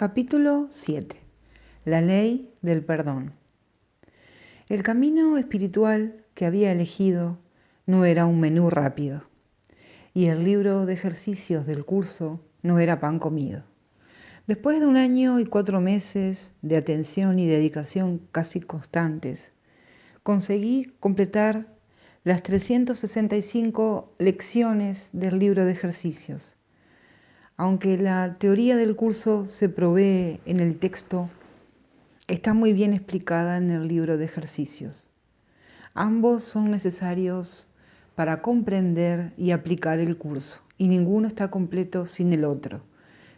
Capítulo 7. La ley del perdón. El camino espiritual que había elegido no era un menú rápido, y el libro de ejercicios del curso no era pan comido. Después de 1 año y 4 meses de atención y dedicación casi constantes, conseguí completar las 365 lecciones del libro de ejercicios. Aunque la teoría del curso se provee en el texto, está muy bien explicada en el libro de ejercicios. Ambos son necesarios para comprender y aplicar el curso, y ninguno está completo sin el otro.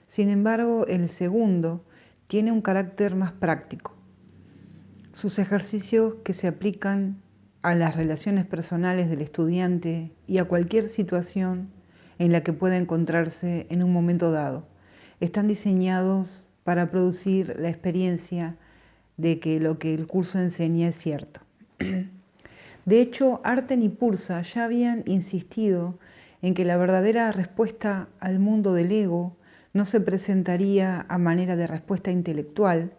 Sin embargo, el segundo tiene un carácter más práctico. Sus ejercicios que se aplican a las relaciones personales del estudiante y a cualquier situación en la que pueda encontrarse en un momento dado, están diseñados para producir la experiencia de que lo que el curso enseña es cierto. De hecho, Arten y Pursa ya habían insistido en que la verdadera respuesta al mundo del ego no se presentaría a manera de respuesta intelectual,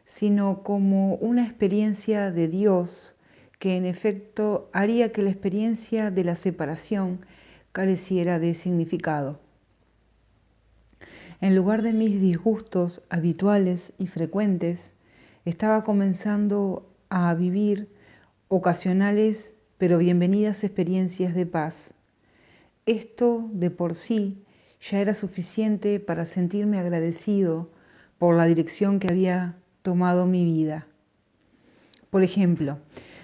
sino como una experiencia de Dios que en efecto haría que la experiencia de la separación careciera de significado. En lugar de mis disgustos habituales y frecuentes, estaba comenzando a vivir ocasionales pero bienvenidas experiencias de paz. Esto de por sí ya era suficiente para sentirme agradecido por la dirección que había tomado mi vida. Por ejemplo,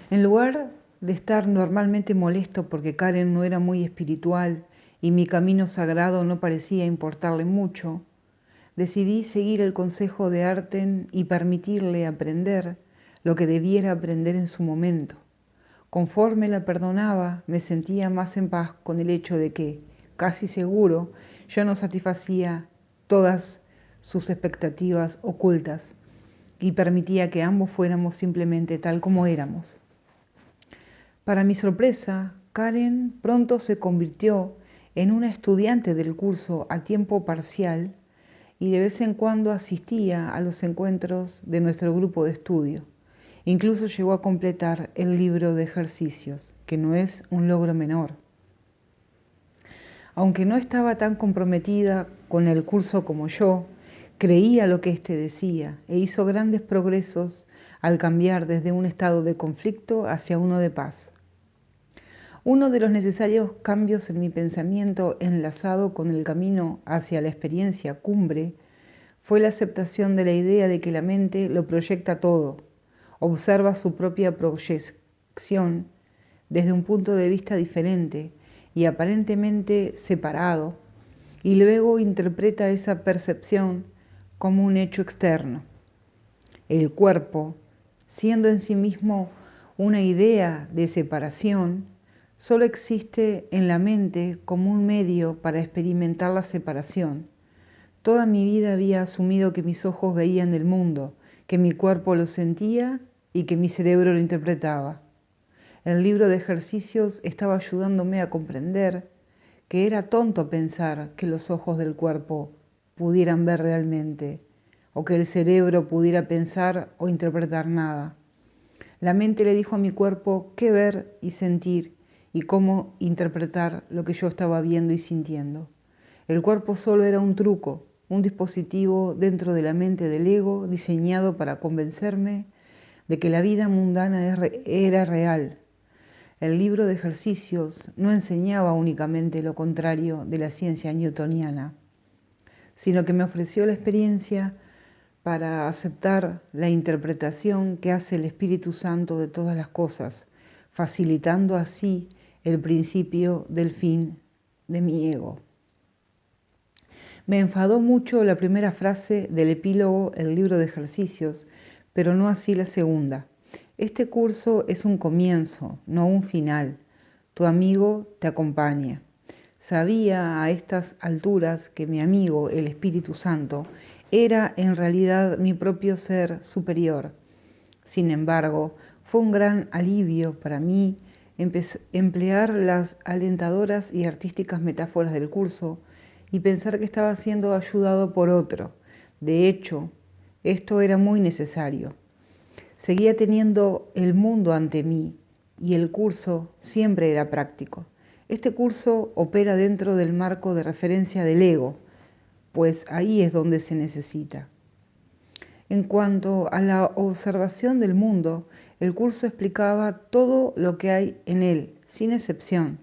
en lugar de estar normalmente molesto porque Karen no era muy espiritual y mi camino sagrado no parecía importarle mucho, decidí seguir el consejo de Arten y permitirle aprender lo que debiera aprender en su momento. Conforme la perdonaba, me sentía más en paz con el hecho de que, casi seguro, yo no satisfacía todas sus expectativas ocultas y permitía que ambos fuéramos simplemente tal como éramos. Para mi sorpresa, Karen pronto se convirtió en una estudiante del curso a tiempo parcial y de vez en cuando asistía a los encuentros de nuestro grupo de estudio. Incluso llegó a completar el libro de ejercicios, que no es un logro menor. Aunque no estaba tan comprometida con el curso como yo, creía lo que éste decía e hizo grandes progresos al cambiar desde un estado de conflicto hacia uno de paz. Uno de los necesarios cambios en mi pensamiento enlazado con el camino hacia la experiencia cumbre fue la aceptación de la idea de que la mente lo proyecta todo, observa su propia proyección desde un punto de vista diferente y aparentemente separado, y luego interpreta esa percepción como un hecho externo. El cuerpo, siendo en sí mismo una idea de separación, solo existe en la mente como un medio para experimentar la separación. Toda mi vida había asumido que mis ojos veían el mundo, que mi cuerpo lo sentía y que mi cerebro lo interpretaba. El libro de ejercicios estaba ayudándome a comprender que era tonto pensar que los ojos del cuerpo pudieran ver realmente, o que el cerebro pudiera pensar o interpretar nada. La mente le dijo a mi cuerpo qué ver y sentir y cómo interpretar lo que yo estaba viendo y sintiendo. El cuerpo solo era un truco, un dispositivo dentro de la mente del ego diseñado para convencerme de que la vida mundana era real. El libro de ejercicios no enseñaba únicamente lo contrario de la ciencia newtoniana, sino que me ofreció la experiencia para aceptar la interpretación que hace el Espíritu Santo de todas las cosas, facilitando así el principio del fin de mi ego. Me enfadó mucho la primera frase del epílogo del libro de ejercicios, pero no así la segunda. Este curso es un comienzo, no un final. Tu amigo te acompaña. Sabía a estas alturas que mi amigo, el Espíritu Santo, era en realidad mi propio ser superior. Sin embargo, fue un gran alivio para mí emplear las alentadoras y artísticas metáforas del curso y pensar que estaba siendo ayudado por otro, De hecho, esto era muy necesario. Seguía teniendo el mundo ante mí y el curso siempre era práctico. Este curso opera dentro del marco de referencia del ego, pues ahí es donde se necesita. En cuanto a la observación del mundo, el curso explicaba todo lo que hay en él, sin excepción.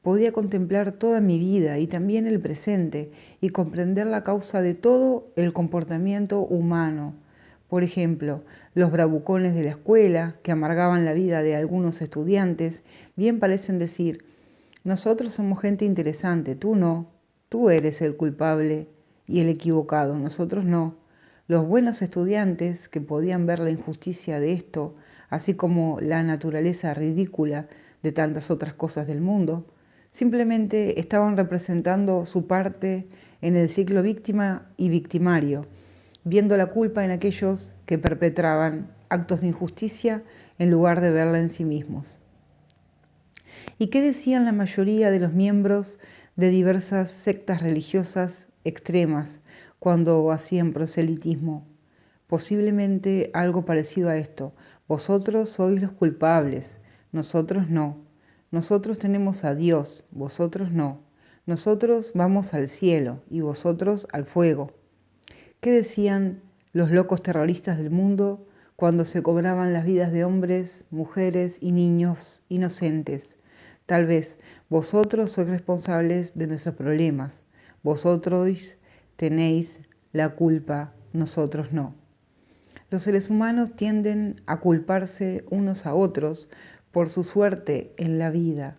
Podía contemplar toda mi vida y también el presente y comprender la causa de todo el comportamiento humano. Por ejemplo, los bravucones de la escuela, que amargaban la vida de algunos estudiantes, bien parecen decir: nosotros somos gente interesante, tú no, tú eres el culpable y el equivocado, nosotros no. Los buenos estudiantes, que podían ver la injusticia de esto, así como la naturaleza ridícula de tantas otras cosas del mundo, simplemente estaban representando su parte en el ciclo víctima y victimario, viendo la culpa en aquellos que perpetraban actos de injusticia en lugar de verla en sí mismos. ¿Y qué decían la mayoría de los miembros de diversas sectas religiosas extremas cuando hacían proselitismo? Posiblemente algo parecido a esto: vosotros sois los culpables, nosotros no. Nosotros tenemos a Dios, vosotros no. Nosotros vamos al cielo y vosotros al fuego. ¿Qué decían los locos terroristas del mundo cuando se cobraban las vidas de hombres, mujeres y niños inocentes? Tal vez: vosotros sois responsables de nuestros problemas, vosotros tenéis la culpa, nosotros no. Los seres humanos tienden a culparse unos a otros por su suerte en la vida,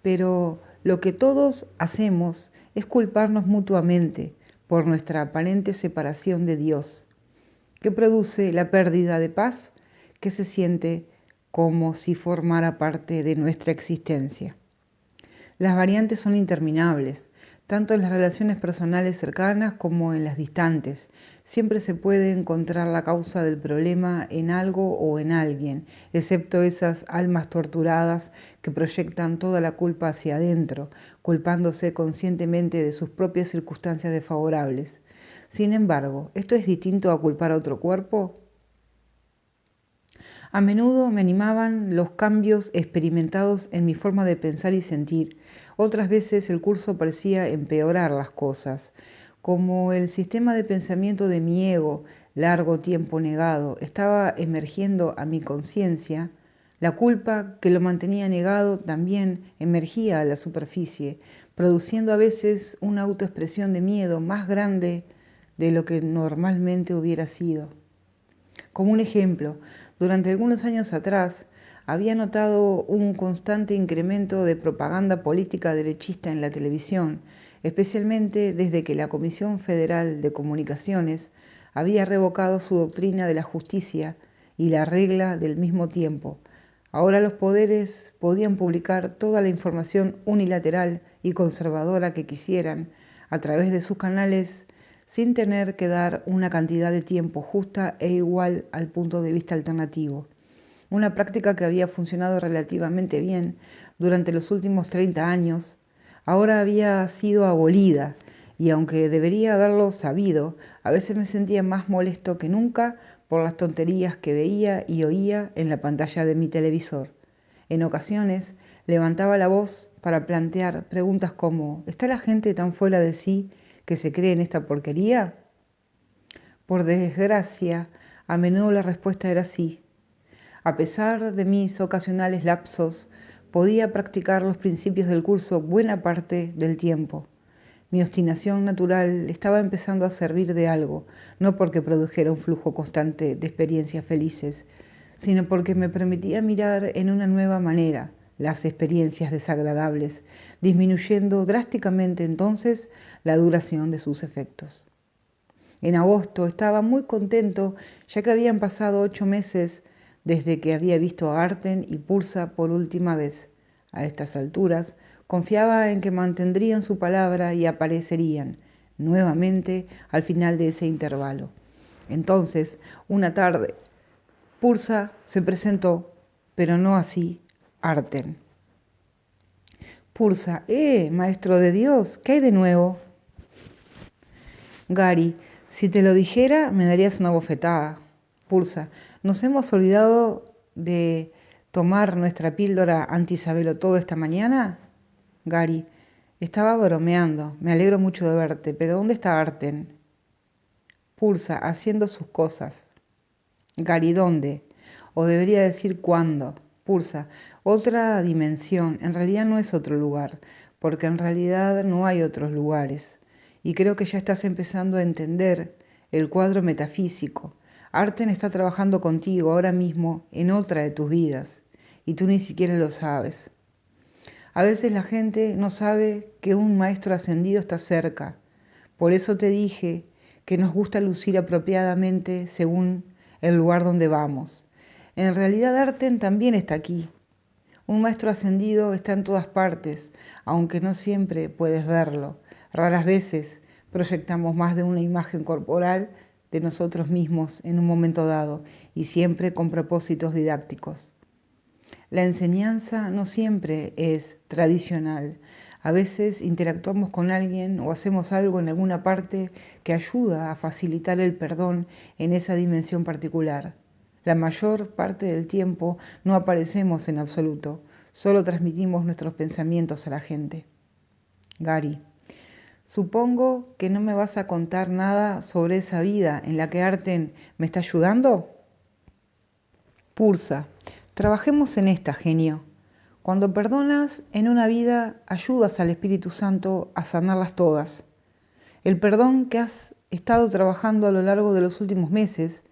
pero lo que todos hacemos es culparnos mutuamente por nuestra aparente separación de Dios, que produce la pérdida de paz que se siente como si formara parte de nuestra existencia. Las variantes son interminables, tanto en las relaciones personales cercanas como en las distantes. Siempre se puede encontrar la causa del problema en algo o en alguien, excepto esas almas torturadas que proyectan toda la culpa hacia adentro, culpándose conscientemente de sus propias circunstancias desfavorables. Sin embargo, ¿esto es distinto a culpar a otro cuerpo? A menudo me animaban los cambios experimentados en mi forma de pensar y sentir. Otras veces el curso parecía empeorar las cosas. Como el sistema de pensamiento de mi ego, largo tiempo negado, estaba emergiendo a mi conciencia, la culpa que lo mantenía negado también emergía a la superficie, produciendo a veces una autoexpresión de miedo más grande de lo que normalmente hubiera sido. Como un ejemplo, durante algunos años atrás había notado un constante incremento de propaganda política derechista en la televisión, especialmente desde que la Comisión Federal de Comunicaciones había revocado su doctrina de la justicia y la regla del mismo tiempo. Ahora los poderes podían publicar toda la información unilateral y conservadora que quisieran a través de sus canales, sin tener que dar una cantidad de tiempo justa e igual al punto de vista alternativo. Una práctica que había funcionado relativamente bien durante los últimos 30 años, ahora había sido abolida, y aunque debería haberlo sabido, a veces me sentía más molesto que nunca por las tonterías que veía y oía en la pantalla de mi televisor. En ocasiones levantaba la voz para plantear preguntas como: ¿está la gente tan fuera de sí que se cree en esta porquería? Por desgracia, a menudo la respuesta era sí. A pesar de mis ocasionales lapsos, podía practicar los principios del curso buena parte del tiempo. Mi obstinación natural estaba empezando a servir de algo, no porque produjera un flujo constante de experiencias felices, sino porque me permitía mirar en una nueva manera las experiencias desagradables, disminuyendo drásticamente entonces la duración de sus efectos. En agosto estaba muy contento, ya que habían pasado 8 meses desde que había visto a Arten y Pulsa por última vez. A estas alturas, confiaba en que mantendrían su palabra y aparecerían nuevamente al final de ese intervalo. Entonces, una tarde, Pulsa se presentó, pero no así Arten. Pulsa: maestro de Dios, ¿qué hay de nuevo? Gary: Si te lo dijera, me darías una bofetada. Pulsa, ¿nos hemos olvidado de tomar nuestra píldora anti-Isabelo todo esta mañana? Gary, estaba bromeando. Me alegro mucho de verte, pero ¿dónde está Arten? Pulsa, haciendo sus cosas. Gary, ¿dónde? O debería decir cuándo. Pulsa, otra dimensión. En realidad no es otro lugar, porque en realidad no hay otros lugares. Y creo que ya estás empezando a entender el cuadro metafísico. Arten está trabajando contigo ahora mismo en otra de tus vidas, y tú ni siquiera lo sabes. A veces la gente no sabe que un maestro ascendido está cerca. Por eso te dije que nos gusta lucir apropiadamente según el lugar donde vamos. En realidad Arten también está aquí. Un maestro ascendido está en todas partes, aunque no siempre puedes verlo. Raras veces proyectamos más de una imagen corporal de nosotros mismos en un momento dado y siempre con propósitos didácticos. La enseñanza no siempre es tradicional. A veces interactuamos con alguien o hacemos algo en alguna parte que ayuda a facilitar el perdón en esa dimensión particular. La mayor parte del tiempo no aparecemos en absoluto, solo transmitimos nuestros pensamientos a la gente. Gary, supongo que no me vas a contar nada sobre esa vida en la que Arten me está ayudando. Pulsa, trabajemos en esta, genio. Cuando perdonas en una vida, ayudas al Espíritu Santo a sanarlas todas. El perdón que has estado trabajando a lo largo de los últimos meses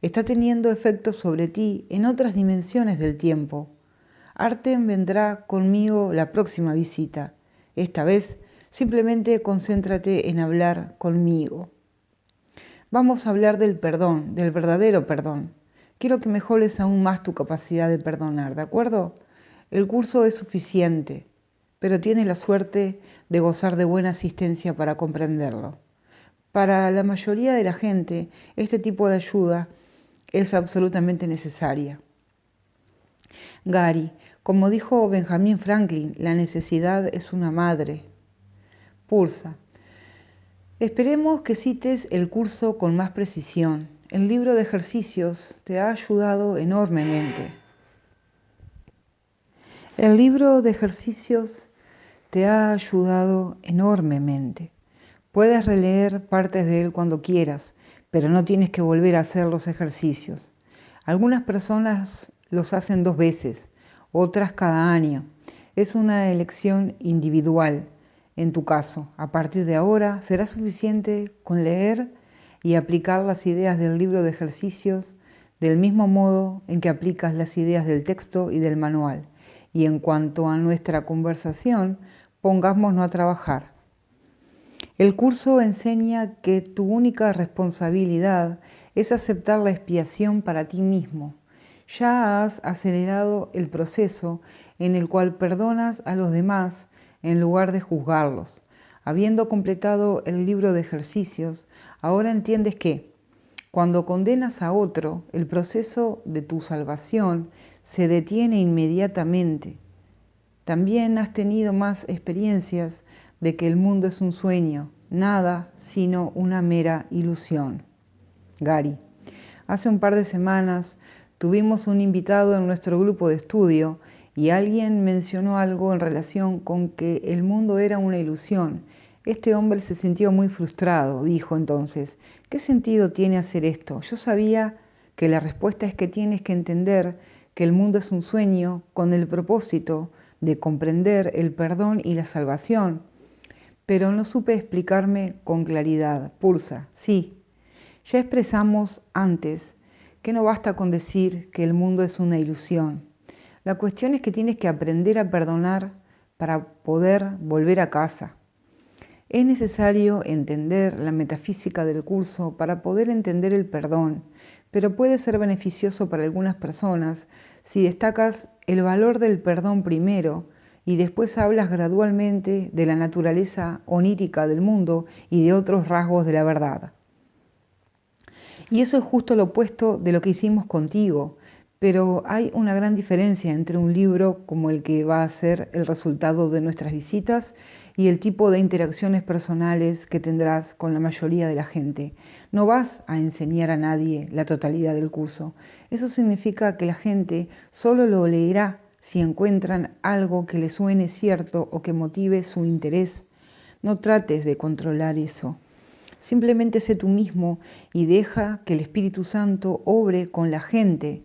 está teniendo efectos sobre ti en otras dimensiones del tiempo. Arten vendrá conmigo la próxima visita. Esta vez, simplemente concéntrate en hablar conmigo. Vamos a hablar del perdón, del verdadero perdón. Quiero que mejores aún más tu capacidad de perdonar, ¿de acuerdo? El curso es suficiente, pero tienes la suerte de gozar de buena asistencia para comprenderlo. Para la mayoría de la gente, este tipo de ayuda es absolutamente necesaria. Gary, como dijo Benjamin Franklin, la necesidad es una madre. Pulsa. Esperemos que cites el curso con más precisión. El libro de ejercicios te ha ayudado enormemente. El libro de ejercicios te ha ayudado enormemente. Puedes releer partes de él cuando quieras, pero no tienes que volver a hacer los ejercicios. Algunas personas los hacen 2 veces, otras cada año. Es una elección individual. En tu caso, a partir de ahora, será suficiente con leer y aplicar las ideas del libro de ejercicios del mismo modo en que aplicas las ideas del texto y del manual. Y en cuanto a nuestra conversación, pongámonos a trabajar. El curso enseña que tu única responsabilidad es aceptar la expiación para ti mismo. Ya has acelerado el proceso en el cual perdonas a los demás en lugar de juzgarlos. Habiendo completado el libro de ejercicios, ahora entiendes que cuando condenas a otro, el proceso de tu salvación se detiene inmediatamente. También has tenido más experiencias de que el mundo es un sueño, nada sino una mera ilusión. Gary, hace un par de semanas tuvimos un invitado en nuestro grupo de estudio y alguien mencionó algo en relación con que el mundo era una ilusión. Este hombre se sintió muy frustrado, dijo entonces, ¿qué sentido tiene hacer esto? Yo sabía que la respuesta es que tienes que entender que el mundo es un sueño con el propósito de comprender el perdón y la salvación. Pero no supe explicarme con claridad. Pulsa, sí, ya expresamos antes que no basta con decir que el mundo es una ilusión. La cuestión es que tienes que aprender a perdonar para poder volver a casa. Es necesario entender la metafísica del curso para poder entender el perdón, pero puede ser beneficioso para algunas personas si destacas el valor del perdón primero y después hablas gradualmente de la naturaleza onírica del mundo y de otros rasgos de la verdad. Y eso es justo lo opuesto de lo que hicimos contigo, pero hay una gran diferencia entre un libro como el que va a ser el resultado de nuestras visitas y el tipo de interacciones personales que tendrás con la mayoría de la gente. No vas a enseñar a nadie la totalidad del curso. Eso significa que la gente solo lo leerá si encuentran algo que le suene cierto o que motive su interés. No trates de controlar eso. Simplemente sé tú mismo y deja que el Espíritu Santo obre con la gente.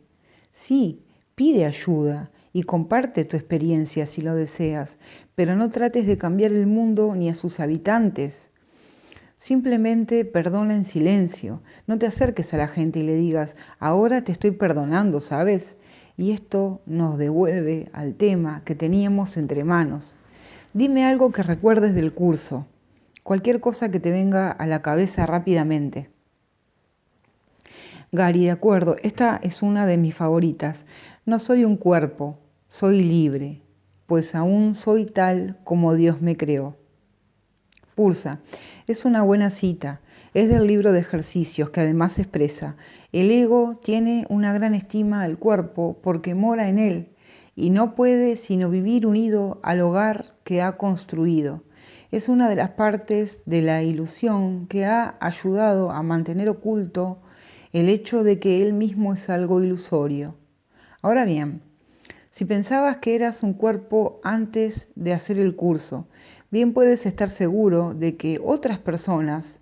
Sí, pide ayuda y comparte tu experiencia si lo deseas, pero no trates de cambiar el mundo ni a sus habitantes. Simplemente perdona en silencio. No te acerques a la gente y le digas, ahora te estoy perdonando, ¿sabes? Y esto nos devuelve al tema que teníamos entre manos. Dime algo que recuerdes del curso. Cualquier cosa que te venga a la cabeza rápidamente. Gary, de acuerdo, esta es una de mis favoritas. No soy un cuerpo, soy libre, pues aún soy tal como Dios me creó. Pulsa, es una buena cita. Es del libro de ejercicios que además expresa, el ego tiene una gran estima al cuerpo porque mora en él y no puede sino vivir unido al hogar que ha construido. Es una de las partes de la ilusión que ha ayudado a mantener oculto el hecho de que él mismo es algo ilusorio. Ahora bien, si pensabas que eras un cuerpo antes de hacer el curso, bien puedes estar seguro de que otras personas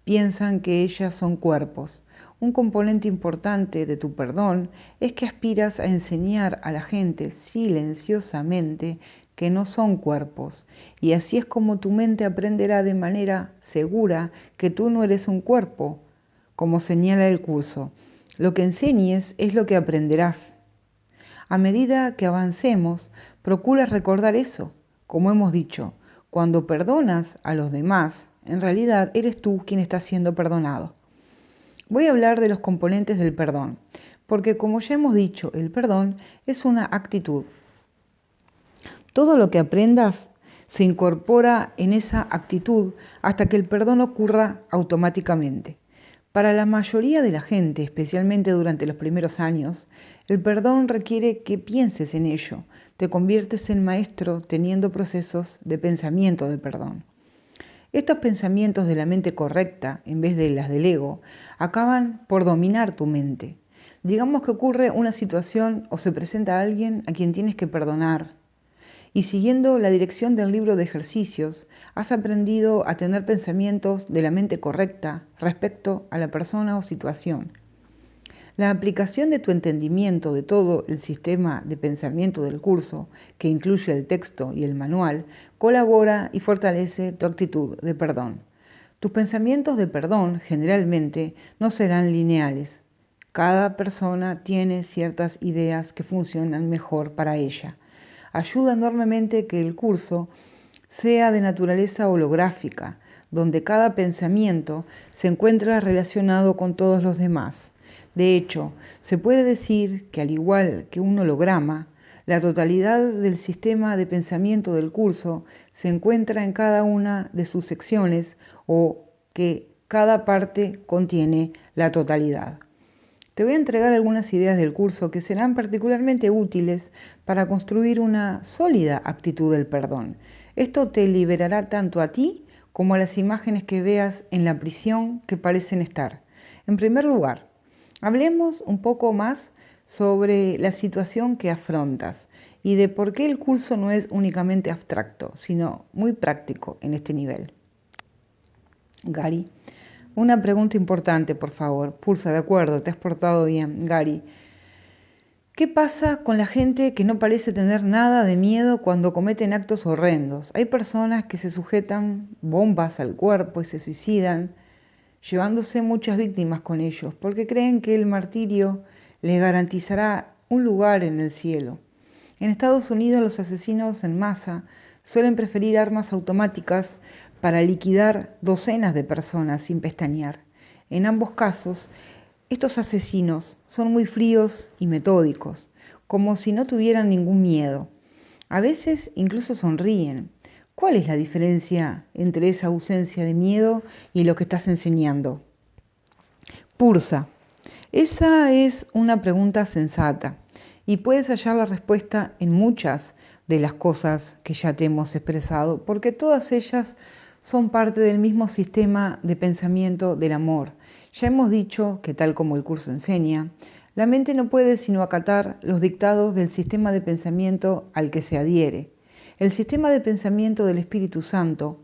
piensan que ellas son cuerpos. Un componente importante de tu perdón es que aspiras a enseñar a la gente silenciosamente que no son cuerpos, y así es como tu mente aprenderá de manera segura que tú no eres un cuerpo, como señala el curso. Lo que enseñes es lo que aprenderás. A medida que avancemos, procura recordar eso. Como hemos dicho, cuando perdonas a los demás, en realidad eres tú quien está siendo perdonado. Voy a hablar de los componentes del perdón, porque como ya hemos dicho, el perdón es una actitud. Todo lo que aprendas se incorpora en esa actitud hasta que el perdón ocurra automáticamente. Para la mayoría de la gente, especialmente durante los primeros años, el perdón requiere que pienses en ello. Te conviertes en maestro teniendo procesos de pensamiento de perdón. Estos pensamientos de la mente correcta, en vez de las del ego, acaban por dominar tu mente. Digamos que ocurre una situación o se presenta a alguien a quien tienes que perdonar. Y siguiendo la dirección del libro de ejercicios, has aprendido a tener pensamientos de la mente correcta respecto a la persona o situación. La aplicación de tu entendimiento de todo el sistema de pensamiento del curso, que incluye el texto y el manual, colabora y fortalece tu actitud de perdón. Tus pensamientos de perdón generalmente no serán lineales. Cada persona tiene ciertas ideas que funcionan mejor para ella. Ayuda enormemente que el curso sea de naturaleza holográfica, donde cada pensamiento se encuentra relacionado con todos los demás. De hecho, se puede decir que al igual que un holograma, la totalidad del sistema de pensamiento del curso se encuentra en cada una de sus secciones o que cada parte contiene la totalidad. Te voy a entregar algunas ideas del curso que serán particularmente útiles para construir una sólida actitud del perdón. Esto te liberará tanto a ti como a las imágenes que veas en la prisión que parecen estar. En primer lugar, hablemos un poco más sobre la situación que afrontas y de por qué el curso no es únicamente abstracto, sino muy práctico en este nivel. Gary. Una pregunta importante, por favor. Pulsa, de acuerdo, te has portado bien. Gary, ¿qué pasa con la gente que no parece tener nada de miedo cuando cometen actos horrendos? Hay personas que se sujetan bombas al cuerpo y se suicidan, llevándose muchas víctimas con ellos, porque creen que el martirio les garantizará un lugar en el cielo. En Estados Unidos, los asesinos en masa suelen preferir armas automáticas para liquidar docenas de personas sin pestañear. En ambos casos, estos asesinos son muy fríos y metódicos, como si no tuvieran ningún miedo. A veces incluso sonríen. ¿Cuál es la diferencia entre esa ausencia de miedo y lo que estás enseñando? Pursa. Esa es una pregunta sensata y puedes hallar la respuesta en muchas de las cosas que ya te hemos expresado, porque todas ellas son parte del mismo sistema de pensamiento del amor. Ya hemos dicho que, tal como el curso enseña, la mente no puede sino acatar los dictados del sistema de pensamiento al que se adhiere. El sistema de pensamiento del Espíritu Santo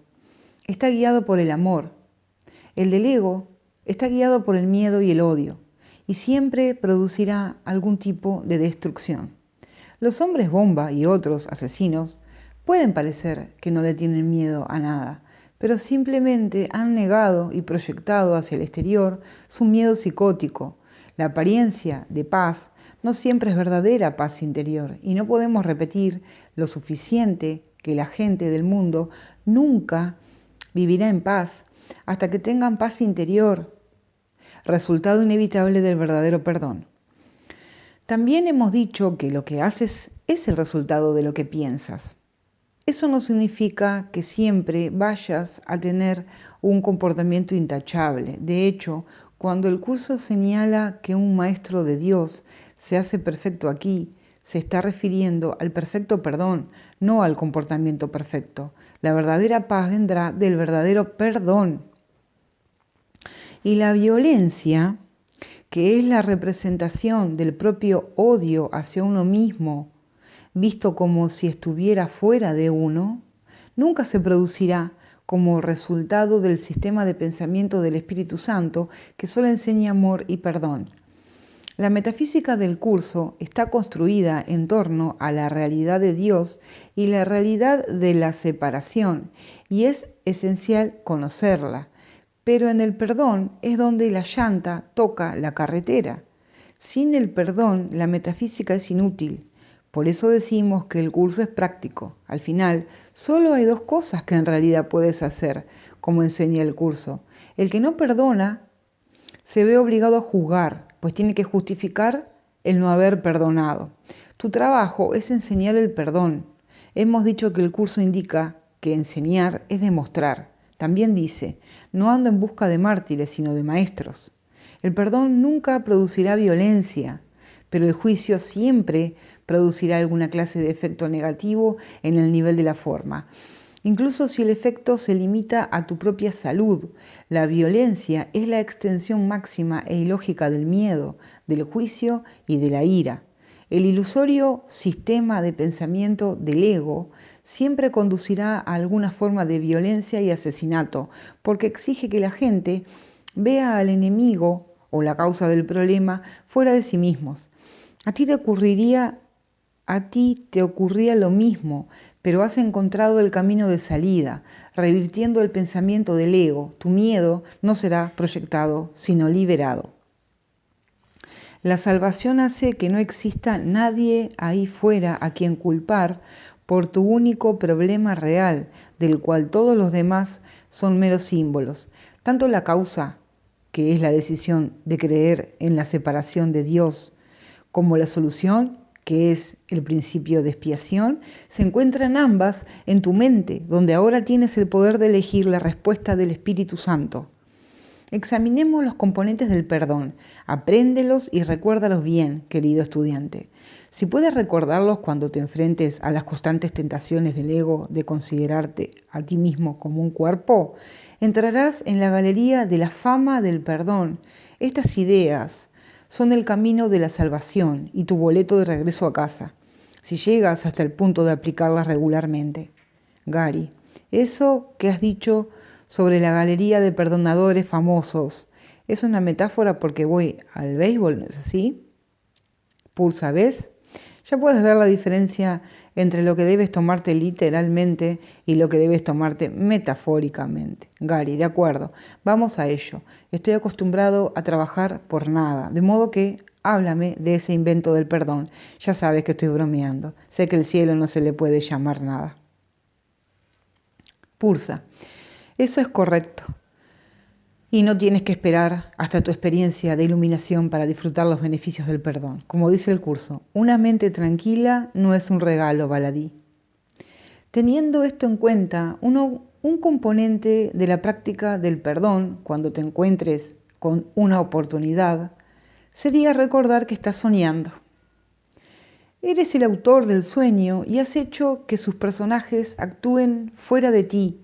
está guiado por el amor. El del ego está guiado por el miedo y el odio, y siempre producirá algún tipo de destrucción. Los hombres bomba y otros asesinos pueden parecer que no le tienen miedo a nada, pero simplemente han negado y proyectado hacia el exterior su miedo psicótico. La apariencia de paz no siempre es verdadera paz interior, y no podemos repetir lo suficiente que la gente del mundo nunca vivirá en paz hasta que tengan paz interior, resultado inevitable del verdadero perdón. También hemos dicho que lo que haces es el resultado de lo que piensas. Eso no significa que siempre vayas a tener un comportamiento intachable. De hecho, cuando el curso señala que un maestro de Dios se hace perfecto aquí, se está refiriendo al perfecto perdón, no al comportamiento perfecto. La verdadera paz vendrá del verdadero perdón. Y la violencia, que es la representación del propio odio hacia uno mismo, visto como si estuviera fuera de uno, nunca se producirá como resultado del sistema de pensamiento del Espíritu Santo, que solo enseña amor y perdón. La metafísica del curso está construida en torno a la realidad de Dios y la realidad de la separación, y es esencial conocerla. Pero en el perdón es donde la llanta toca la carretera. Sin el perdón, la metafísica es inútil. Por eso decimos que el curso es práctico. Al final, solo hay dos cosas que en realidad puedes hacer, como enseña el curso. El que no perdona se ve obligado a juzgar, pues tiene que justificar el no haber perdonado. Tu trabajo es enseñar el perdón. Hemos dicho que el curso indica que enseñar es demostrar. También dice, no ando en busca de mártires, sino de maestros. El perdón nunca producirá violencia, pero el juicio siempre producirá alguna clase de efecto negativo en el nivel de la forma. Incluso si el efecto se limita a tu propia salud, la violencia es la extensión máxima e ilógica del miedo, del juicio y de la ira. El ilusorio sistema de pensamiento del ego siempre conducirá a alguna forma de violencia y asesinato, porque exige que la gente vea al enemigo o la causa del problema fuera de sí mismos. A ti te ocurría lo mismo, pero has encontrado el camino de salida, revirtiendo el pensamiento del ego. Tu miedo no será proyectado, sino liberado. La salvación hace que no exista nadie ahí fuera a quien culpar por tu único problema real, del cual todos los demás son meros símbolos. Tanto la causa, que es la decisión de creer en la separación de Dios, como la solución, que es el principio de expiación, se encuentran ambas en tu mente, donde ahora tienes el poder de elegir la respuesta del Espíritu Santo. Examinemos los componentes del perdón, apréndelos y recuérdalos bien, querido estudiante. Si puedes recordarlos cuando te enfrentes a las constantes tentaciones del ego de considerarte a ti mismo como un cuerpo, entrarás en la galería de la fama del perdón. Estas ideas son el camino de la salvación y tu boleto de regreso a casa, si llegas hasta el punto de aplicarlas regularmente. Gary, eso que has dicho sobre la galería de perdonadores famosos es una metáfora porque voy al béisbol, ¿no es así? Pulsa, ¿ves? Ya puedes ver la diferencia entre lo que debes tomarte literalmente y lo que debes tomarte metafóricamente. Gary, de acuerdo, vamos a ello. Estoy acostumbrado a trabajar por nada, de modo que háblame de ese invento del perdón. Ya sabes que estoy bromeando. Sé que el cielo no se le puede llamar nada. Pulsa. Eso es correcto. Y no tienes que esperar hasta tu experiencia de iluminación para disfrutar los beneficios del perdón. Como dice el curso, una mente tranquila no es un regalo baladí. Teniendo esto en cuenta, un componente de la práctica del perdón, cuando te encuentres con una oportunidad, sería recordar que estás soñando. Eres el autor del sueño y has hecho que sus personajes actúen fuera de ti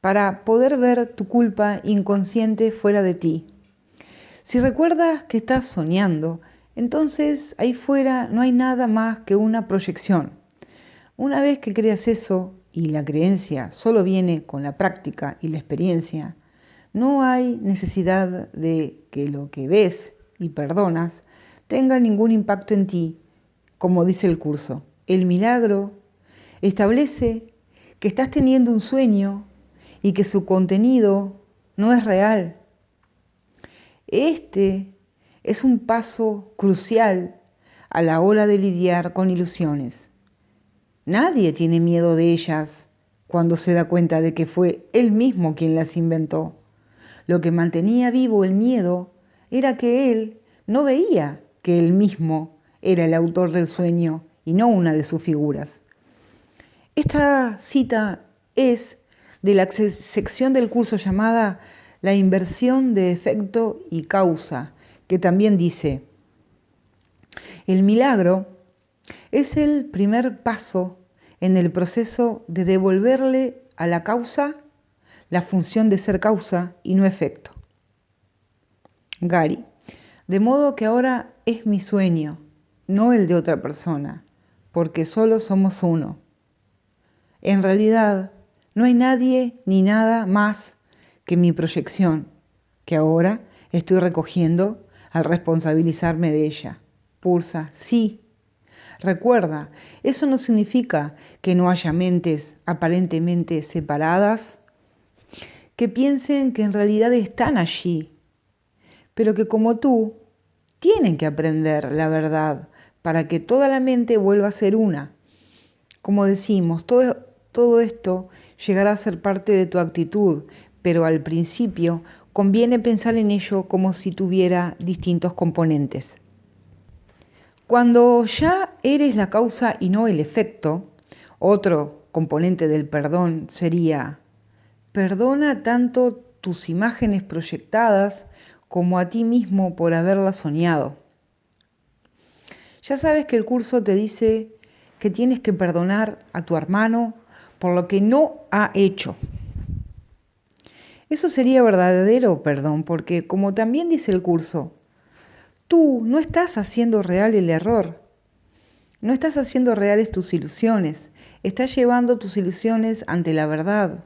para poder ver tu culpa inconsciente fuera de ti. Si recuerdas que estás soñando, entonces ahí fuera no hay nada más que una proyección. Una vez que creas eso, y la creencia solo viene con la práctica y la experiencia, no hay necesidad de que lo que ves y perdonas tenga ningún impacto en ti, como dice el curso. El milagro establece que estás teniendo un sueño y que su contenido no es real. Este es un paso crucial a la hora de lidiar con ilusiones. Nadie tiene miedo de ellas cuando se da cuenta de que fue él mismo quien las inventó. Lo que mantenía vivo el miedo era que él no veía que él mismo era el autor del sueño y no una de sus figuras. Esta cita es de la sección del curso llamada La inversión de efecto y causa, que también dice: el milagro es el primer paso en el proceso de devolverle a la causa la función de ser causa y no efecto. Gary, de modo que ahora es mi sueño, no el de otra persona, porque solo somos uno. En realidad, no hay nadie ni nada más que mi proyección, que ahora estoy recogiendo al responsabilizarme de ella. Pulsa, sí. Recuerda, eso no significa que no haya mentes aparentemente separadas que piensen que en realidad están allí, pero que como tú tienen que aprender la verdad para que toda la mente vuelva a ser una. Como decimos, todo esto llegará a ser parte de tu actitud, pero al principio conviene pensar en ello como si tuviera distintos componentes. Cuando ya eres la causa y no el efecto, otro componente del perdón sería: perdona tanto tus imágenes proyectadas como a ti mismo por haberlas soñado. Ya sabes que el curso te dice que tienes que perdonar a tu hermano por lo que no ha hecho. Eso sería verdadero perdón, porque como también dice el curso, tú no estás haciendo real el error, no estás haciendo reales tus ilusiones, estás llevando tus ilusiones ante la verdad.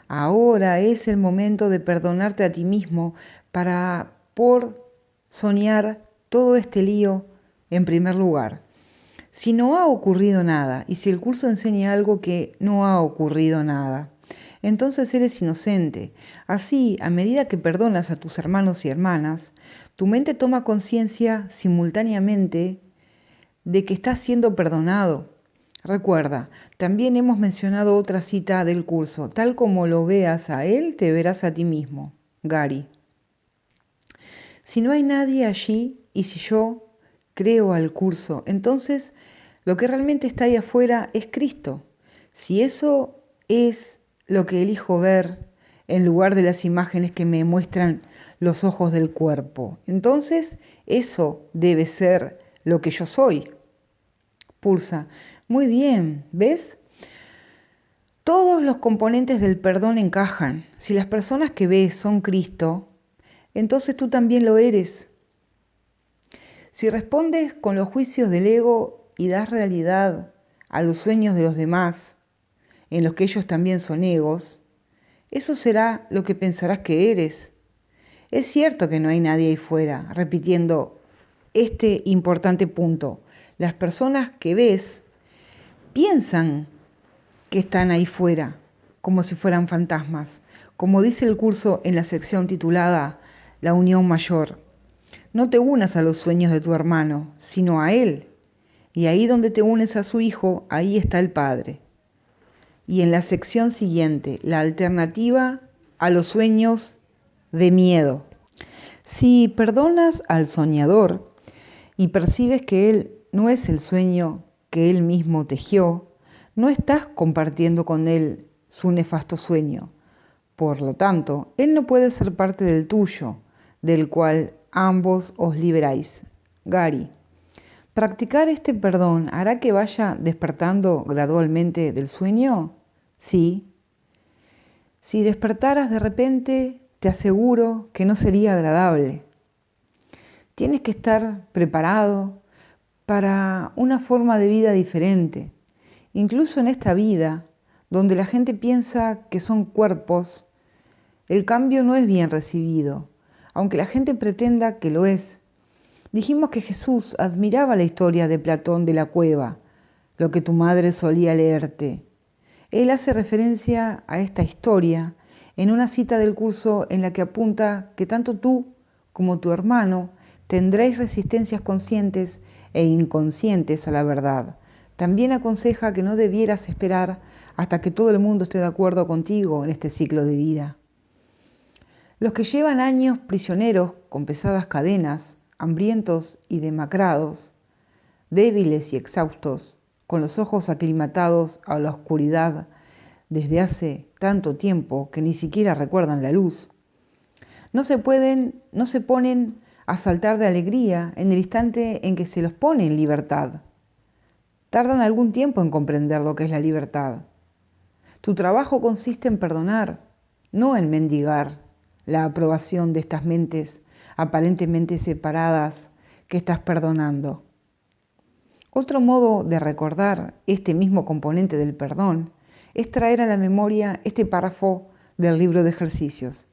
Ahora es el momento de perdonarte a ti mismo por soñar todo este lío en primer lugar. Si no ha ocurrido nada y si el curso enseña algo que no ha ocurrido nada, entonces eres inocente. Así, a medida que perdonas a tus hermanos y hermanas, tu mente toma conciencia simultáneamente de que estás siendo perdonado. Recuerda, también hemos mencionado otra cita del curso: tal como lo veas a él, te verás a ti mismo. Gary. Si no hay nadie allí y si yo creo al curso, entonces lo que realmente está ahí afuera es Cristo. Si eso es lo que elijo ver en lugar de las imágenes que me muestran los ojos del cuerpo, entonces eso debe ser lo que yo soy. Pulsa. Muy bien, ¿ves? Todos los componentes del perdón encajan. Si las personas que ves son Cristo, entonces tú también lo eres. Si respondes con los juicios del ego y das realidad a los sueños de los demás, en los que ellos también son egos, eso será lo que pensarás que eres. Es cierto que no hay nadie ahí fuera, repitiendo este importante punto. Las personas que ves piensan que están ahí fuera, como si fueran fantasmas, como dice el curso en la sección titulada La Unión Mayor. No te unas a los sueños de tu hermano, sino a él. Y ahí donde te unes a su hijo, ahí está el Padre. Y en la sección siguiente, la alternativa a los sueños de miedo. Si perdonas al soñador y percibes que él no es el sueño que él mismo tejió, no estás compartiendo con él su nefasto sueño. Por lo tanto, él no puede ser parte del tuyo, del cual ambos os liberáis. Gary. ¿Practicar este perdón hará que vaya despertando gradualmente del sueño? Sí. Si despertaras de repente, te aseguro que no sería agradable. Tienes que estar preparado para una forma de vida diferente. Incluso en esta vida, donde la gente piensa que son cuerpos, el cambio no es bien recibido, aunque la gente pretenda que lo es. Dijimos que Jesús admiraba la historia de Platón de la cueva, lo que tu madre solía leerte. Él hace referencia a esta historia en una cita del curso en la que apunta que tanto tú como tu hermano tendréis resistencias conscientes e inconscientes a la verdad. También aconseja que no debieras esperar hasta que todo el mundo esté de acuerdo contigo en este ciclo de vida. Los que llevan años prisioneros con pesadas cadenas, hambrientos y demacrados, débiles y exhaustos, con los ojos aclimatados a la oscuridad desde hace tanto tiempo que ni siquiera recuerdan la luz, no se ponen a saltar de alegría en el instante en que se los pone en libertad. Tardan algún tiempo en comprender lo que es la libertad. Tu trabajo consiste en perdonar, no en mendigar la aprobación de estas mentes aparentemente separadas que estás perdonando. Otro modo de recordar este mismo componente del perdón es traer a la memoria este párrafo del libro de ejercicios.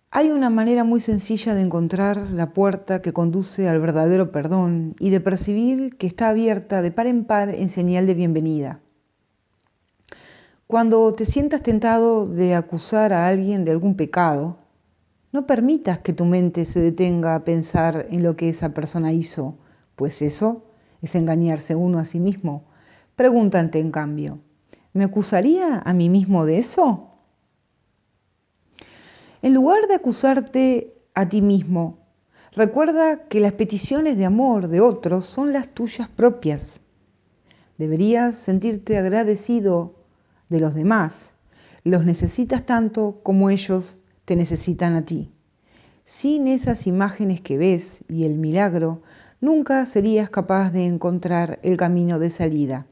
Hay una manera muy sencilla de encontrar la puerta que conduce al verdadero perdón y de percibir que está abierta de par en par en señal de bienvenida. Cuando te sientas tentado de acusar a alguien de algún pecado, no permitas que tu mente se detenga a pensar en lo que esa persona hizo, pues eso es engañarse uno a sí mismo. Pregúntate, en cambio, ¿me acusaría a mí mismo de eso? En lugar de acusarte a ti mismo, recuerda que las peticiones de amor de otros son las tuyas propias. Deberías sentirte agradecido de los demás. Los necesitas tanto como ellos te necesitan a ti. Sin esas imágenes que ves y el milagro, nunca serías capaz de encontrar el camino de salida.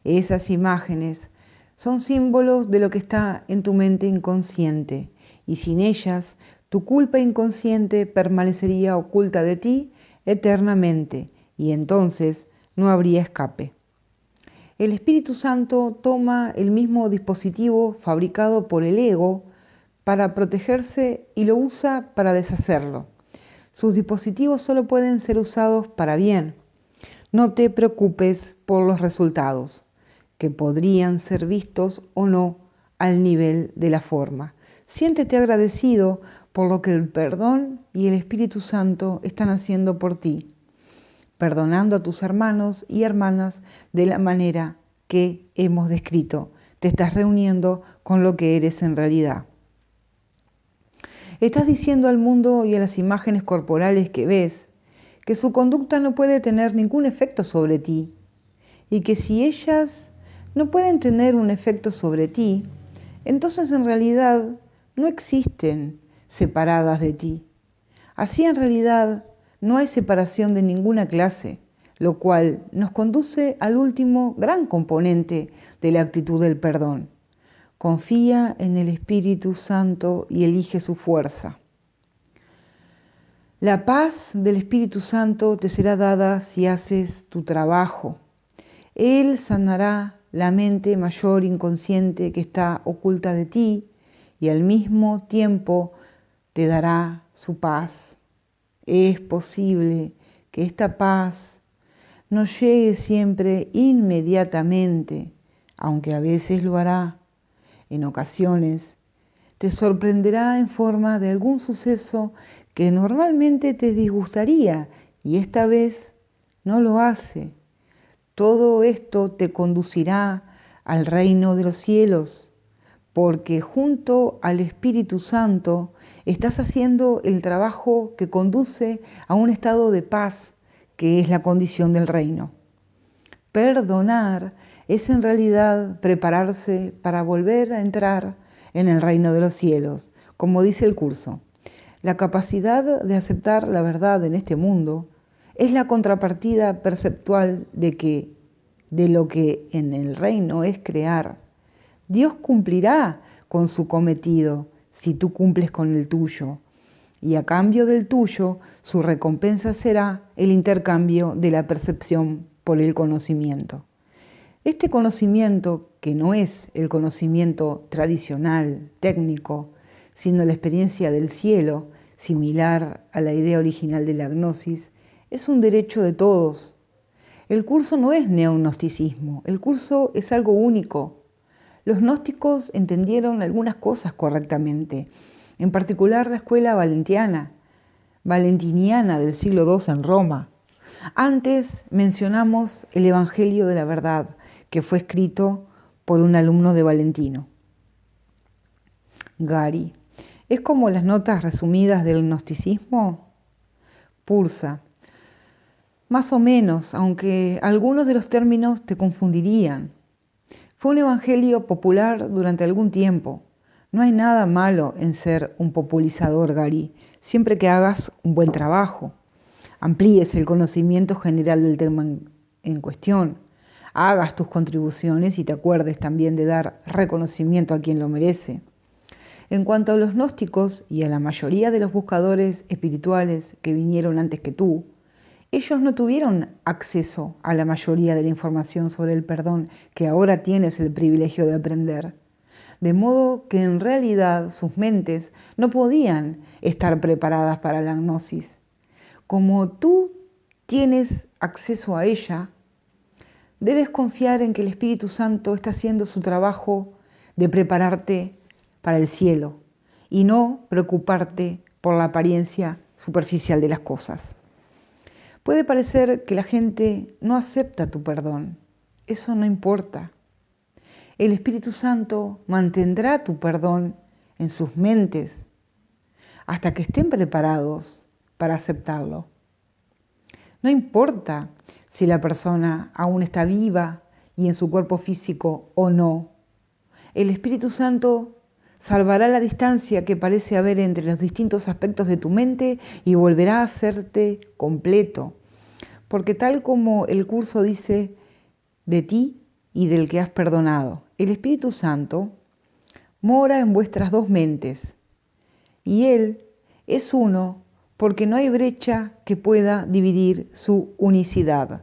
Esas imágenes son símbolos de lo que está en tu mente inconsciente, y sin ellas, tu culpa inconsciente permanecería oculta de ti eternamente, y entonces no habría escape. El Espíritu Santo toma el mismo dispositivo fabricado por el ego para protegerse y lo usa para deshacerlo. Sus dispositivos solo pueden ser usados para bien. No te preocupes por los resultados, que podrían ser vistos o no al nivel de la forma. Siéntete agradecido por lo que el perdón y el Espíritu Santo están haciendo por ti, perdonando a tus hermanos y hermanas de la manera que hemos descrito. Te estás reuniendo con lo que eres en realidad. Estás diciendo al mundo y a las imágenes corporales que ves que su conducta no puede tener ningún efecto sobre ti y que si ellas no pueden tener un efecto sobre ti, entonces en realidad no existen separadas de ti. Así en realidad no hay separación de ninguna clase, lo cual nos conduce al último gran componente de la actitud del perdón. Confía en el Espíritu Santo y elige su fuerza. La paz del Espíritu Santo te será dada si haces tu trabajo. Él sanará la mente mayor inconsciente que está oculta de ti y al mismo tiempo te dará su paz. Es posible que esta paz no llegue siempre inmediatamente, aunque a veces lo hará. En ocasiones te sorprenderá en forma de algún suceso que normalmente te disgustaría y esta vez no lo hace. Todo esto te conducirá al reino de los cielos, porque junto al Espíritu Santo estás haciendo el trabajo que conduce a un estado de paz, que es la condición del reino. Perdonar es en realidad prepararse para volver a entrar en el reino de los cielos, como dice el curso. La capacidad de aceptar la verdad en este mundo Es la contrapartida perceptual de lo que en el reino es crear. Dios cumplirá con su cometido si tú cumples con el tuyo, y a cambio del tuyo, su recompensa será el intercambio de la percepción por el conocimiento. Este conocimiento, que no es el conocimiento tradicional, técnico, sino la experiencia del cielo, similar a la idea original de la gnosis, es un derecho de todos. El curso no es neognosticismo, el curso es algo único. Los gnósticos entendieron algunas cosas correctamente, en particular la escuela valentiniana del siglo II en Roma. Antes mencionamos el Evangelio de la Verdad, que fue escrito por un alumno de Valentino. Gary, ¿es como las notas resumidas del gnosticismo? Pursa, más o menos, aunque algunos de los términos te confundirían. Fue un evangelio popular durante algún tiempo. No hay nada malo en ser un popularizador, Gary, siempre que hagas un buen trabajo. Amplíes el conocimiento general del tema en cuestión. Hagas tus contribuciones y te acuerdes también de dar reconocimiento a quien lo merece. En cuanto a los gnósticos y a la mayoría de los buscadores espirituales que vinieron antes que tú, ellos no tuvieron acceso a la mayoría de la información sobre el perdón que ahora tienes el privilegio de aprender. De modo que en realidad sus mentes no podían estar preparadas para la gnosis. Como tú tienes acceso a ella, debes confiar en que el Espíritu Santo está haciendo su trabajo de prepararte para el cielo y no preocuparte por la apariencia superficial de las cosas. Puede parecer que la gente no acepta tu perdón. Eso no importa. El Espíritu Santo mantendrá tu perdón en sus mentes hasta que estén preparados para aceptarlo. No importa si la persona aún está viva y en su cuerpo físico o no. El Espíritu Santo salvará la distancia que parece haber entre los distintos aspectos de tu mente y volverá a hacerte completo. Porque tal como el curso dice de ti y del que has perdonado, el Espíritu Santo mora en vuestras dos mentes y Él es uno porque no hay brecha que pueda dividir su unicidad.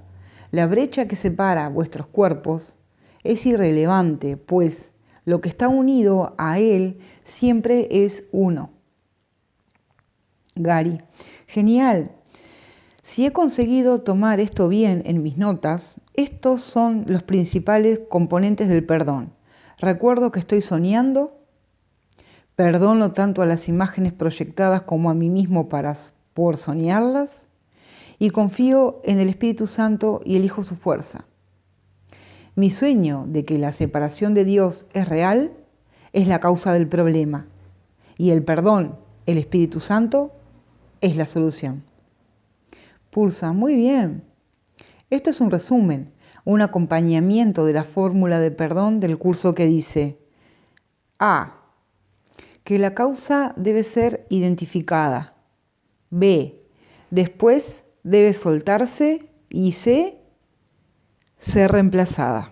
La brecha que separa vuestros cuerpos es irrelevante, pues lo que está unido a Él siempre es uno. Gary, genial. Si he conseguido tomar esto bien en mis notas, estos son los principales componentes del perdón. Recuerdo que estoy soñando, perdono tanto a las imágenes proyectadas como a mí mismo por soñarlas, y confío en el Espíritu Santo y elijo su fuerza. Mi sueño de que la separación de Dios es real es la causa del problema, y el perdón, el Espíritu Santo, es la solución. Pulsa, muy bien. Esto es un resumen, un acompañamiento de la fórmula de perdón del curso que dice: A. Que la causa debe ser identificada. B. Después debe soltarse. Y C. Ser reemplazada.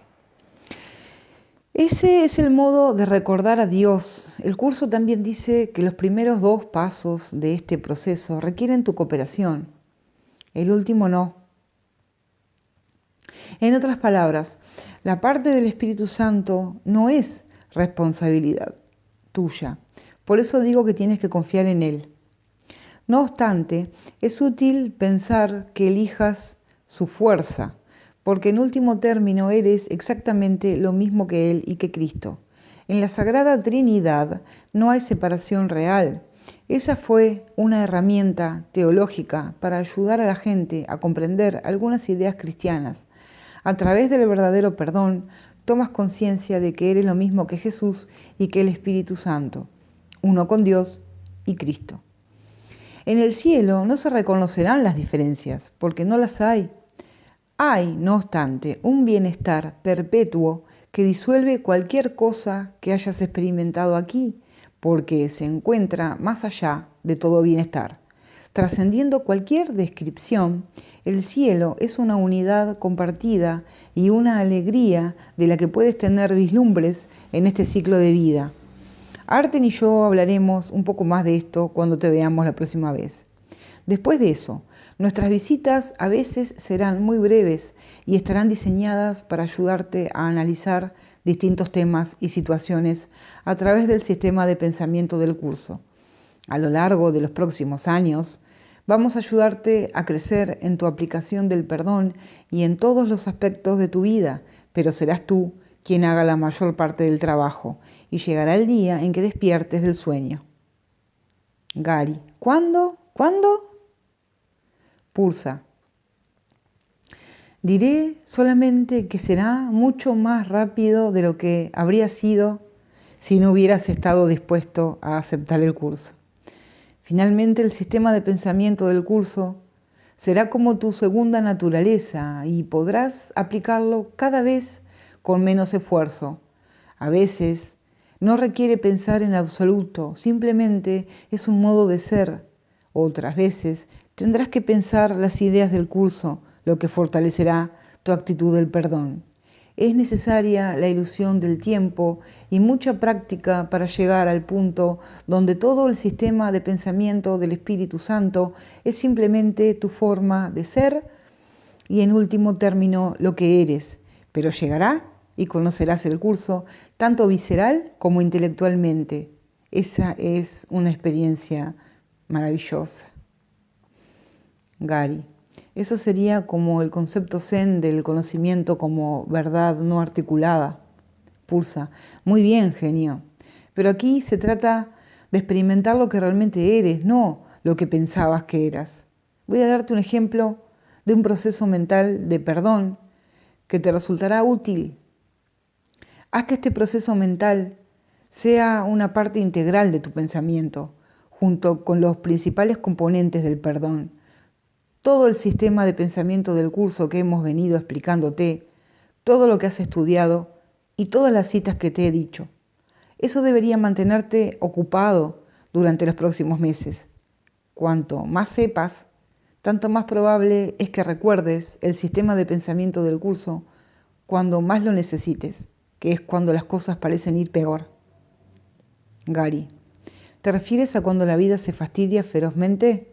Ese es el modo de recordar a Dios. El curso también dice que los primeros dos pasos de este proceso requieren tu cooperación. El último no. En otras palabras, la parte del Espíritu Santo no es responsabilidad tuya. Por eso digo que tienes que confiar en Él. No obstante, es útil pensar que elijas su fuerza, porque en último término eres exactamente lo mismo que Él y que Cristo. En la Sagrada Trinidad no hay separación real. Esa fue una herramienta teológica para ayudar a la gente a comprender algunas ideas cristianas. A través del verdadero perdón, tomas conciencia de que eres lo mismo que Jesús y que el Espíritu Santo, uno con Dios y Cristo. En el cielo no se reconocerán las diferencias, porque no las hay. Hay, no obstante, un bienestar perpetuo que disuelve cualquier cosa que hayas experimentado aquí, porque se encuentra más allá de todo bienestar. Trascendiendo cualquier descripción, el cielo es una unidad compartida y una alegría de la que puedes tener vislumbres en este ciclo de vida. Arten y yo hablaremos un poco más de esto cuando te veamos la próxima vez. Después de eso, nuestras visitas a veces serán muy breves y estarán diseñadas para ayudarte a analizar distintos temas y situaciones a través del sistema de pensamiento del curso. A lo largo de los próximos años, vamos a ayudarte a crecer en tu aplicación del perdón y en todos los aspectos de tu vida, pero serás tú quien haga la mayor parte del trabajo y llegará el día en que despiertes del sueño. Gary, ¿cuándo? ¿Cuándo? Pulsa. Diré solamente que será mucho más rápido de lo que habría sido si no hubieras estado dispuesto a aceptar el curso. Finalmente, el sistema de pensamiento del curso será como tu segunda naturaleza y podrás aplicarlo cada vez con menos esfuerzo. A veces no requiere pensar en absoluto, simplemente es un modo de ser. Otras veces tendrás que pensar las ideas del curso, lo que fortalecerá tu actitud del perdón. Es necesaria la ilusión del tiempo y mucha práctica para llegar al punto donde todo el sistema de pensamiento del Espíritu Santo es simplemente tu forma de ser y en último término lo que eres, pero llegará y conocerás el curso tanto visceral como intelectualmente. Esa es una experiencia maravillosa. Gary. Eso sería como el concepto zen del conocimiento como verdad no articulada. Pulsa. Muy bien, genio. Pero aquí se trata de experimentar lo que realmente eres, no lo que pensabas que eras. Voy a darte un ejemplo de un proceso mental de perdón que te resultará útil. Haz que este proceso mental sea una parte integral de tu pensamiento, junto con los principales componentes del perdón. Todo el sistema de pensamiento del curso que hemos venido explicándote, todo lo que has estudiado y todas las citas que te he dicho. Eso debería mantenerte ocupado durante los próximos meses. Cuanto más sepas, tanto más probable es que recuerdes el sistema de pensamiento del curso cuando más lo necesites, que es cuando las cosas parecen ir peor. Gary, ¿te refieres a cuando la vida se fastidia ferozmente?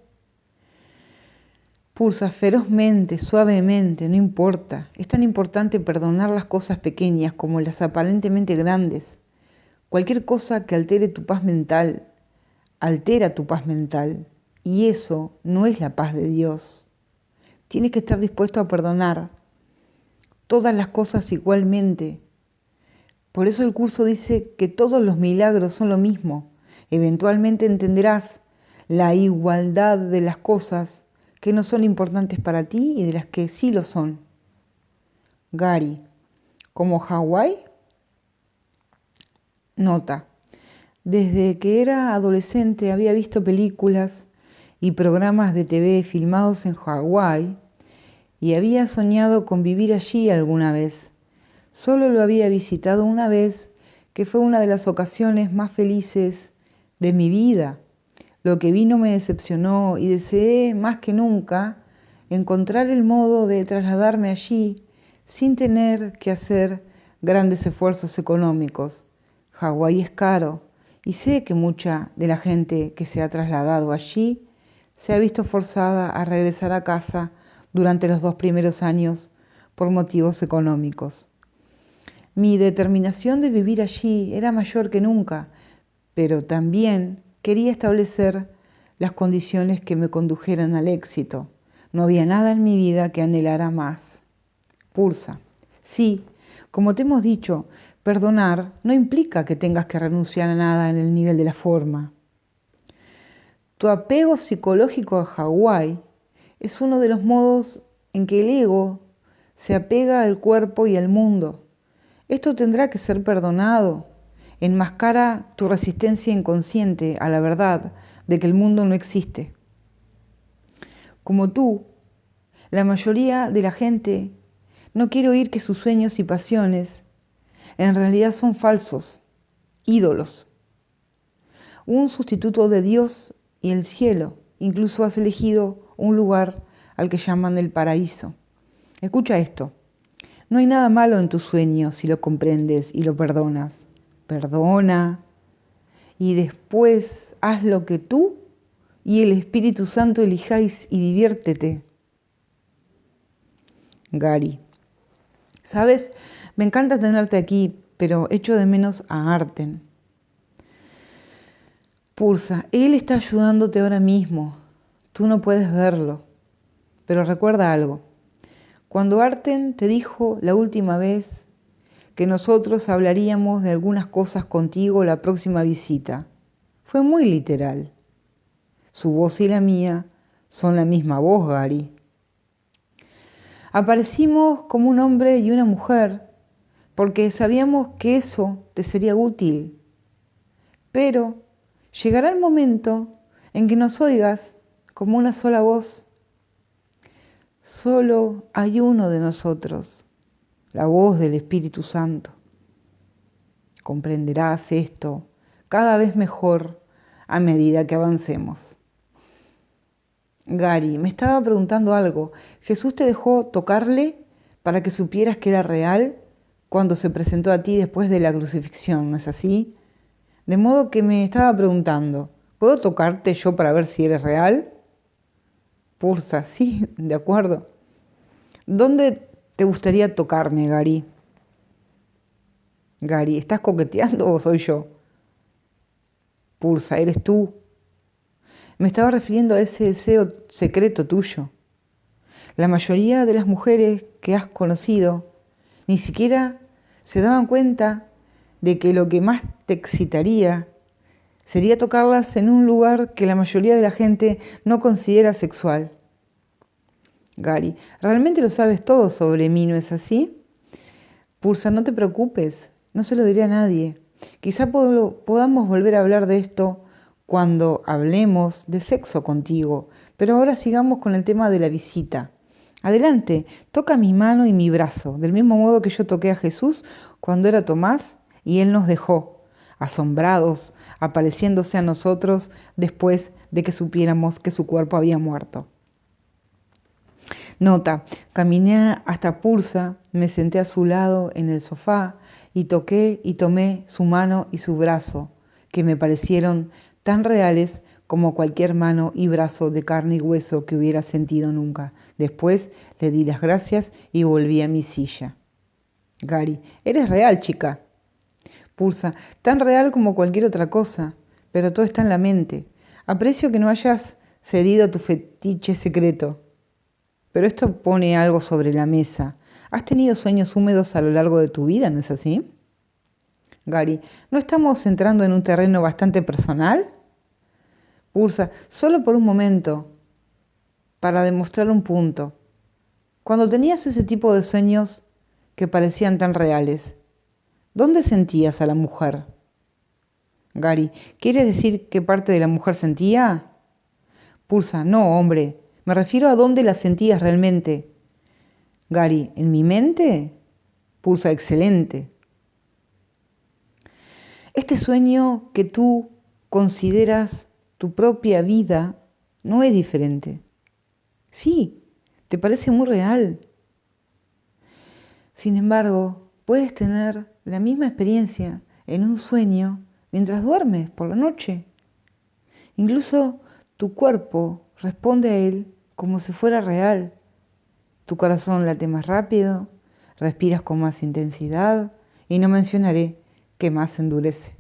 Pulsa ferozmente, suavemente, no importa. Es tan importante perdonar las cosas pequeñas como las aparentemente grandes. Cualquier cosa que altere tu paz mental, altera tu paz mental. Y eso no es la paz de Dios. Tienes que estar dispuesto a perdonar todas las cosas igualmente. Por eso el curso dice que todos los milagros son lo mismo. Eventualmente entenderás la igualdad de las cosas que no son importantes para ti y de las que sí lo son. Gary, ¿como Hawái? Nota. Desde que era adolescente había visto películas y programas de TV filmados en Hawái y había soñado con vivir allí alguna vez. Solo lo había visitado una vez, que fue una de las ocasiones más felices de mi vida. Lo que vi no me decepcionó y deseé más que nunca encontrar el modo de trasladarme allí sin tener que hacer grandes esfuerzos económicos. Hawái es caro y sé que mucha de la gente que se ha trasladado allí se ha visto forzada a regresar a casa durante los 2 primeros años por motivos económicos. Mi determinación de vivir allí era mayor que nunca, pero también quería establecer las condiciones que me condujeran al éxito. No había nada en mi vida que anhelara más. Pulsa. Sí, como te hemos dicho, perdonar no implica que tengas que renunciar a nada en el nivel de la forma. Tu apego psicológico a Hawái es uno de los modos en que el ego se apega al cuerpo y al mundo. Esto tendrá que ser perdonado. Enmascara tu resistencia inconsciente a la verdad de que el mundo no existe. Como tú, la mayoría de la gente no quiere oír que sus sueños y pasiones en realidad son falsos, ídolos, un sustituto de Dios y el cielo, incluso has elegido un lugar al que llaman el paraíso. Escucha esto. No hay nada malo en tu sueño si lo comprendes y lo perdonas. Perdona y después haz lo que tú y el Espíritu Santo elijáis y diviértete. Gary. ¿Sabes? Me encanta tenerte aquí, pero echo de menos a Arten. Pursa, él está ayudándote ahora mismo. Tú no puedes verlo. Pero recuerda algo. Cuando Arten te dijo la última vez que nosotros hablaríamos de algunas cosas contigo la próxima visita, fue muy literal. Su voz y la mía son la misma voz, Gary. Aparecimos como un hombre y una mujer porque sabíamos que eso te sería útil. Pero llegará el momento en que nos oigas como una sola voz. Solo hay uno de nosotros, la voz del Espíritu Santo. Comprenderás esto cada vez mejor a medida que avancemos. Gary, me estaba preguntando algo. ¿Jesús te dejó tocarle para que supieras que era real cuando se presentó a ti después de la crucifixión, no es así? De modo que me estaba preguntando, ¿puedo tocarte yo para ver si eres real? Pursa, sí, de acuerdo. ¿Dónde te gustaría tocarme, Gary? Gary, ¿estás coqueteando o soy yo? Pursa, eres tú. Me estaba refiriendo a ese deseo secreto tuyo. La mayoría de las mujeres que has conocido ni siquiera se daban cuenta de que lo que más te excitaría sería tocarlas en un lugar que la mayoría de la gente no considera sexual. Gary, realmente lo sabes todo sobre mí, ¿no es así? Pursa, no te preocupes, no se lo diré a nadie. Quizá podamos volver a hablar de esto cuando hablemos de sexo contigo, pero ahora sigamos con el tema de la visita. Adelante, toca mi mano y mi brazo, del mismo modo que yo toqué a Jesús cuando era Tomás y Él nos dejó, asombrados, apareciéndose a nosotros después de que supiéramos que su cuerpo había muerto. Nota, caminé hasta Pursa, me senté a su lado en el sofá y toqué y tomé su mano y su brazo, que me parecieron tan reales como cualquier mano y brazo de carne y hueso que hubiera sentido nunca. Después le di las gracias y volví a mi silla. Gary, eres real, chica. Pursa, tan real como cualquier otra cosa, pero todo está en la mente. Aprecio que no hayas cedido a tu fetiche secreto. Pero esto pone algo sobre la mesa. ¿Has tenido sueños húmedos a lo largo de tu vida, no es así? Gary, ¿no estamos entrando en un terreno bastante personal? Pursa, solo por un momento, para demostrar un punto. Cuando tenías ese tipo de sueños que parecían tan reales, ¿dónde sentías a la mujer? Gary, ¿quieres decir qué parte de la mujer sentía? Pursa, no, hombre, me refiero a dónde la sentías realmente. Gary, ¿en mi mente? Pursa, excelente. Este sueño que tú consideras tu propia vida no es diferente. Sí, te parece muy real. Sin embargo, puedes tener la misma experiencia en un sueño mientras duermes por la noche. Incluso tu cuerpo responde a él como si fuera real. Tu corazón late más rápido, respiras con más intensidad y no mencionaré que más se endurece.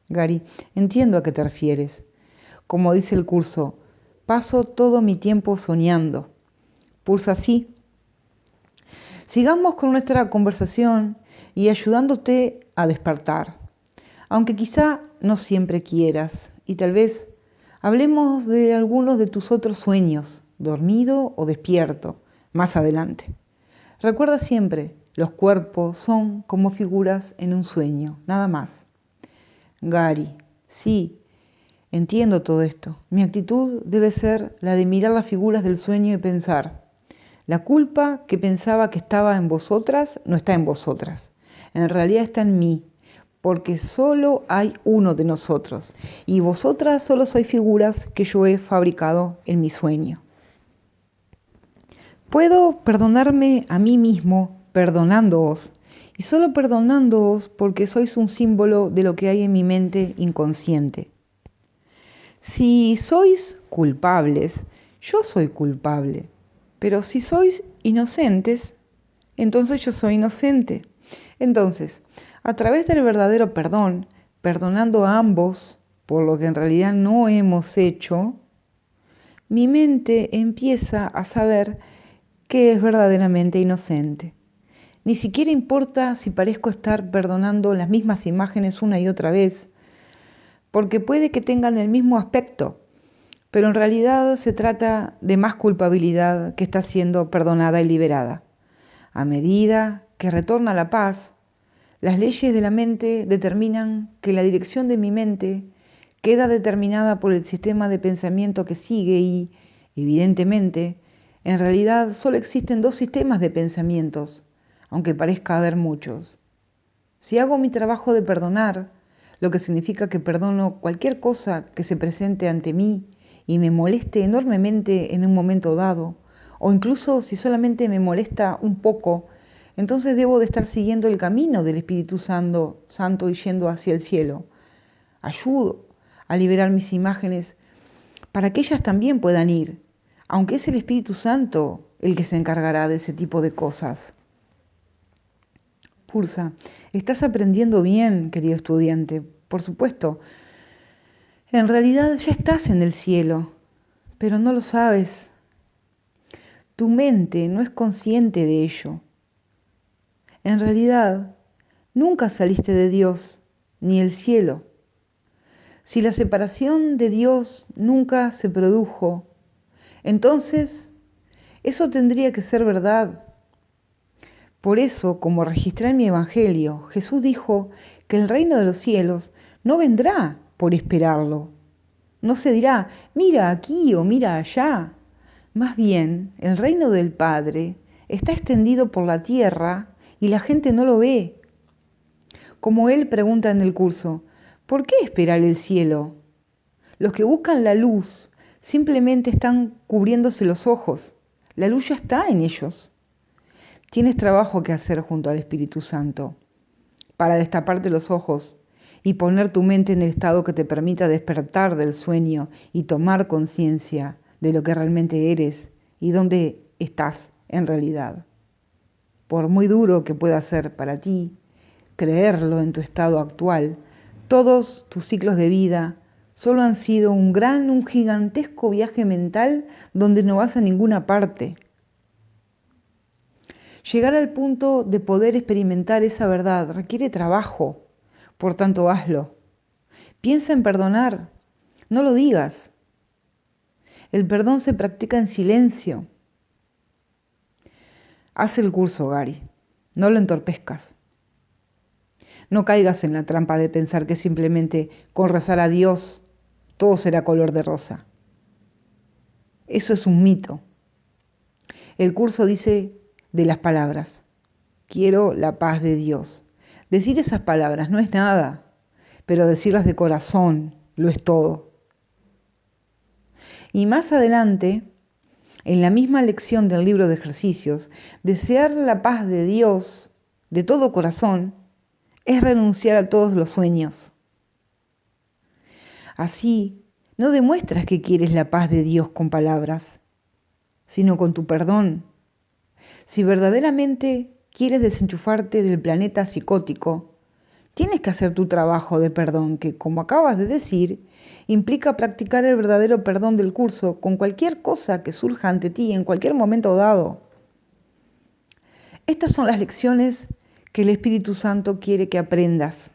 Gary, entiendo a qué te refieres. Como dice el curso, paso todo mi tiempo soñando. Pulsa así. Sigamos con nuestra conversación y ayudándote a despertar. Aunque quizá no siempre quieras y tal vez hablemos de algunos de tus otros sueños, dormido o despierto, más adelante. Recuerda siempre, los cuerpos son como figuras en un sueño, nada más. Gary, sí, entiendo todo esto. Mi actitud debe ser la de mirar las figuras del sueño y pensar, la culpa que pensaba que estaba en vosotras no está en vosotras, en realidad está en mí, porque solo hay uno de nosotros, y vosotras solo sois figuras que yo he fabricado en mi sueño. Puedo perdonarme a mí mismo perdonándoos, y solo perdonándoos porque sois un símbolo de lo que hay en mi mente inconsciente. Si sois culpables, yo soy culpable, pero si sois inocentes, entonces yo soy inocente. Entonces, a través del verdadero perdón, perdonando a ambos por lo que en realidad no hemos hecho, mi mente empieza a saber que es verdaderamente inocente. Ni siquiera importa si parezco estar perdonando las mismas imágenes una y otra vez, porque puede que tengan el mismo aspecto, pero en realidad se trata de más culpabilidad que está siendo perdonada y liberada. A medida que retorna la paz, las leyes de la mente determinan que la dirección de mi mente queda determinada por el sistema de pensamiento que sigue y, evidentemente, en realidad solo existen dos sistemas de pensamientos, aunque parezca haber muchos. Si hago mi trabajo de perdonar, lo que significa que perdono cualquier cosa que se presente ante mí y me moleste enormemente en un momento dado, o incluso si solamente me molesta un poco, entonces debo de estar siguiendo el camino del Espíritu Santo y yendo hacia el cielo. Ayudo a liberar mis imágenes para que ellas también puedan ir, aunque es el Espíritu Santo el que se encargará de ese tipo de cosas. Pulsa, estás aprendiendo bien, querido estudiante, por supuesto. En realidad ya estás en el cielo, pero no lo sabes. Tu mente no es consciente de ello. En realidad, nunca saliste de Dios, ni el cielo. Si la separación de Dios nunca se produjo, entonces eso tendría que ser verdad. Por eso, como registré en mi Evangelio, Jesús dijo que el reino de los cielos no vendrá por esperarlo. No se dirá, mira aquí o mira allá. Más bien, el reino del Padre está extendido por la tierra y la gente no lo ve. Como él pregunta en el curso, ¿por qué esperar el cielo? Los que buscan la luz simplemente están cubriéndose los ojos. La luz ya está en ellos. Tienes trabajo que hacer junto al Espíritu Santo para destaparte los ojos y poner tu mente en el estado que te permita despertar del sueño y tomar conciencia de lo que realmente eres y dónde estás en realidad. Por muy duro que pueda ser para ti creerlo en tu estado actual, todos tus ciclos de vida solo han sido un gigantesco viaje mental donde no vas a ninguna parte. Llegar al punto de poder experimentar esa verdad requiere trabajo, por tanto hazlo. Piensa en perdonar, no lo digas. El perdón se practica en silencio. Haz el curso, Gary, no lo entorpezcas. No caigas en la trampa de pensar que simplemente con rezar a Dios todo será color de rosa. Eso es un mito. El curso dice de las palabras, quiero la paz de Dios. Decir esas palabras no es nada, pero decirlas de corazón lo es todo. Y más adelante, en la misma lección del libro de ejercicios, desear la paz de Dios de todo corazón es renunciar a todos los sueños. Así, no demuestras que quieres la paz de Dios con palabras, sino con tu perdón. Si verdaderamente quieres desenchufarte del planeta psicótico, tienes que hacer tu trabajo de perdón que, como acabas de decir, implica practicar el verdadero perdón del curso con cualquier cosa que surja ante ti en cualquier momento dado. Estas son las lecciones que el Espíritu Santo quiere que aprendas.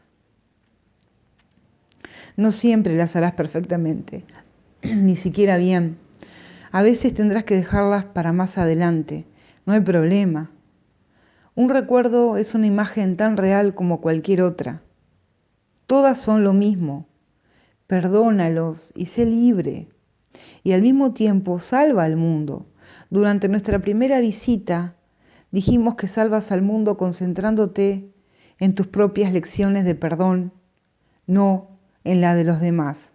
No siempre las harás perfectamente, ni siquiera bien. A veces tendrás que dejarlas para más adelante. No hay problema. Un recuerdo es una imagen tan real como cualquier otra. Todas son lo mismo. Perdónalos y sé libre. Y al mismo tiempo salva al mundo. Durante nuestra primera visita dijimos que salvas al mundo concentrándote en tus propias lecciones de perdón, no en la de los demás.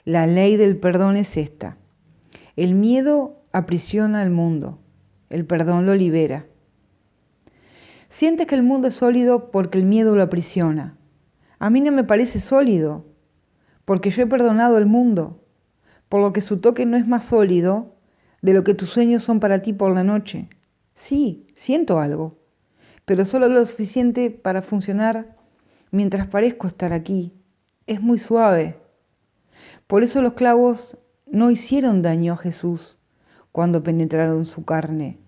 La ley del perdón es esta. El miedo aprisiona al mundo, el perdón lo libera. Sientes que el mundo es sólido porque el miedo lo aprisiona. A mí no me parece sólido, porque yo he perdonado el mundo, por lo que su toque no es más sólido de lo que tus sueños son para ti por la noche. Sí, siento algo, pero solo lo suficiente para funcionar mientras parezco estar aquí. Es muy suave. Por eso los clavos no hicieron daño a Jesús cuando penetraron su carne.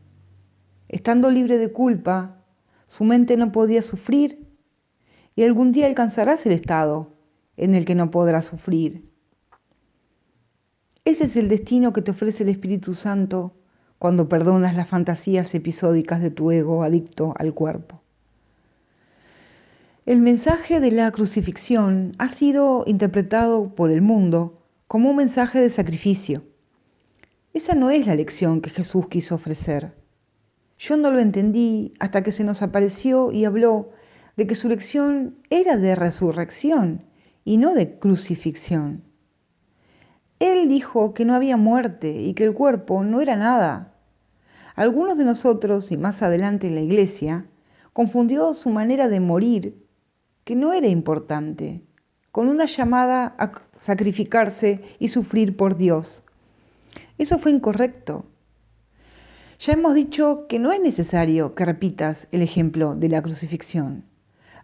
Estando libre de culpa, su mente no podía sufrir y algún día alcanzarás el estado en el que no podrás sufrir. Ese es el destino que te ofrece el Espíritu Santo cuando perdonas las fantasías episódicas de tu ego adicto al cuerpo. El mensaje de la crucifixión ha sido interpretado por el mundo como un mensaje de sacrificio. Esa no es la lección que Jesús quiso ofrecer. Yo no lo entendí hasta que se nos apareció y habló de que su lección era de resurrección y no de crucifixión. Él dijo que no había muerte y que el cuerpo no era nada. Algunos de nosotros, y más adelante en la iglesia, confundió su manera de morir, que no era importante, con una llamada a sacrificarse y sufrir por Dios. Eso fue incorrecto. Ya hemos dicho que no es necesario que repitas el ejemplo de la crucifixión.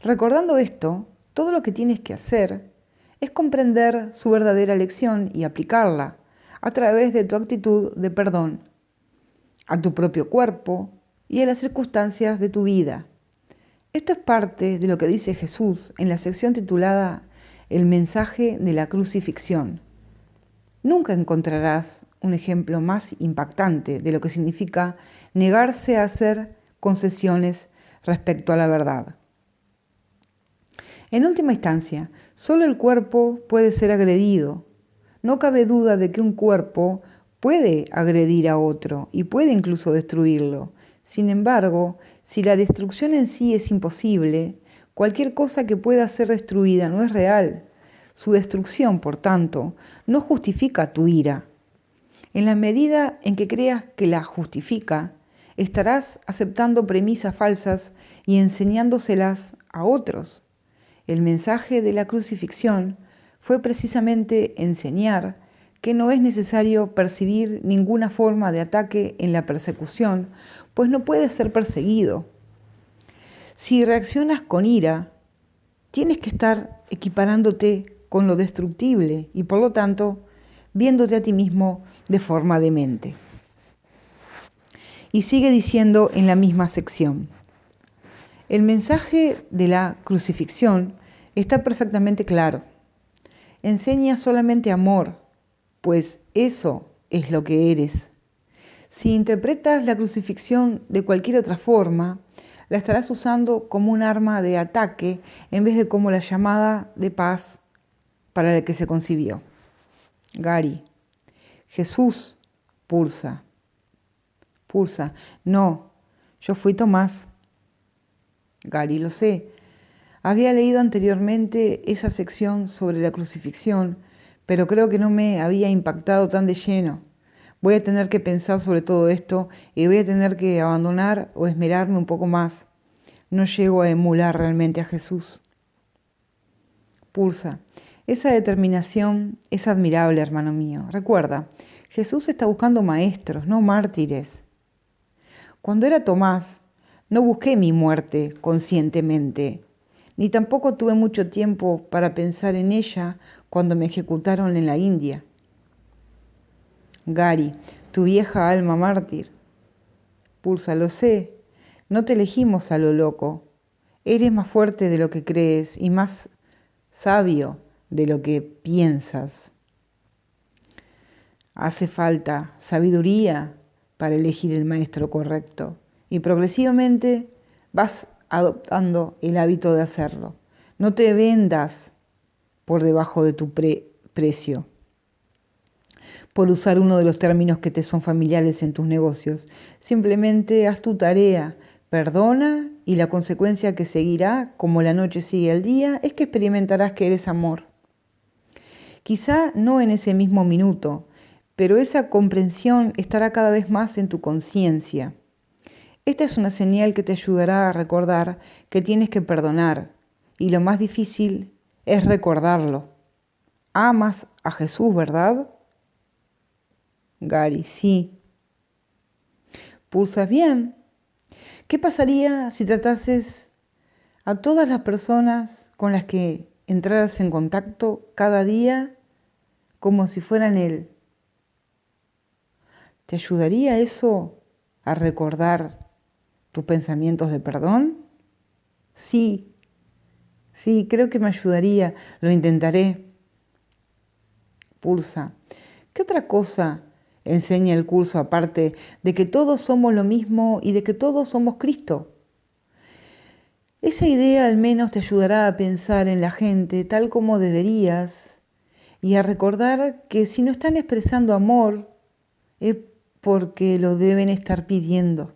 Recordando esto, todo lo que tienes que hacer es comprender su verdadera lección y aplicarla a través de tu actitud de perdón a tu propio cuerpo y a las circunstancias de tu vida. Esto es parte de lo que dice Jesús en la sección titulada El mensaje de la crucifixión. Nunca encontrarás un ejemplo más impactante de lo que significa negarse a hacer concesiones respecto a la verdad. En última instancia, solo el cuerpo puede ser agredido. No cabe duda de que un cuerpo puede agredir a otro y puede incluso destruirlo. Sin embargo, si la destrucción en sí es imposible, cualquier cosa que pueda ser destruida no es real. Su destrucción, por tanto, no justifica tu ira. En la medida en que creas que la justifica, estarás aceptando premisas falsas y enseñándoselas a otros. El mensaje de la crucifixión fue precisamente enseñar que no es necesario percibir ninguna forma de ataque en la persecución, pues no puedes ser perseguido. Si reaccionas con ira, tienes que estar equiparándote con lo destructible y por lo tanto viéndote a ti mismo de forma demente. Y sigue diciendo en la misma sección: el mensaje de la crucifixión está perfectamente claro. Enseña solamente amor, pues eso es lo que eres. Si interpretas la crucifixión de cualquier otra forma, la estarás usando como un arma de ataque en vez de como la llamada de paz para la que se concibió. Gary. Jesús. Pulsa. No, yo fui Tomás. Gary, lo sé. Había leído anteriormente esa sección sobre la crucifixión, pero creo que no me había impactado tan de lleno. Voy a tener que pensar sobre todo esto y voy a tener que abandonar o esmerarme un poco más. No llego a emular realmente a Jesús. Pulsa. Esa determinación es admirable, hermano mío. Recuerda, Jesús está buscando maestros, no mártires. Cuando era Tomás, no busqué mi muerte conscientemente, ni tampoco tuve mucho tiempo para pensar en ella cuando me ejecutaron en la India. Gary, tu vieja alma mártir. Pulsa, lo sé, no te elegimos a lo loco. Eres más fuerte de lo que crees y más sabio de lo que piensas. Hace falta sabiduría para elegir el maestro correcto y progresivamente vas adoptando el hábito de hacerlo. No te vendas por debajo de tu precio, por usar uno de los términos que te son familiares en tus negocios. Simplemente haz tu tarea, perdona y la consecuencia que seguirá, como la noche sigue al día, es que experimentarás que eres amor. Quizá no en ese mismo minuto, pero esa comprensión estará cada vez más en tu conciencia. Esta es una señal que te ayudará a recordar que tienes que perdonar, y lo más difícil es recordarlo. Amas a Jesús, ¿verdad? Gary, sí. ¿Pulsas bien? ¿Qué pasaría si tratases a todas las personas con las que entraras en contacto cada día como si fueran Él? ¿Te ayudaría eso a recordar tus pensamientos de perdón? Sí, sí, creo que me ayudaría. Lo intentaré. Pulsa. ¿Qué otra cosa enseña el curso aparte de que todos somos lo mismo y de que todos somos Cristo? Esa idea al menos te ayudará a pensar en la gente tal como deberías y a recordar que si no están expresando amor es porque lo deben estar pidiendo.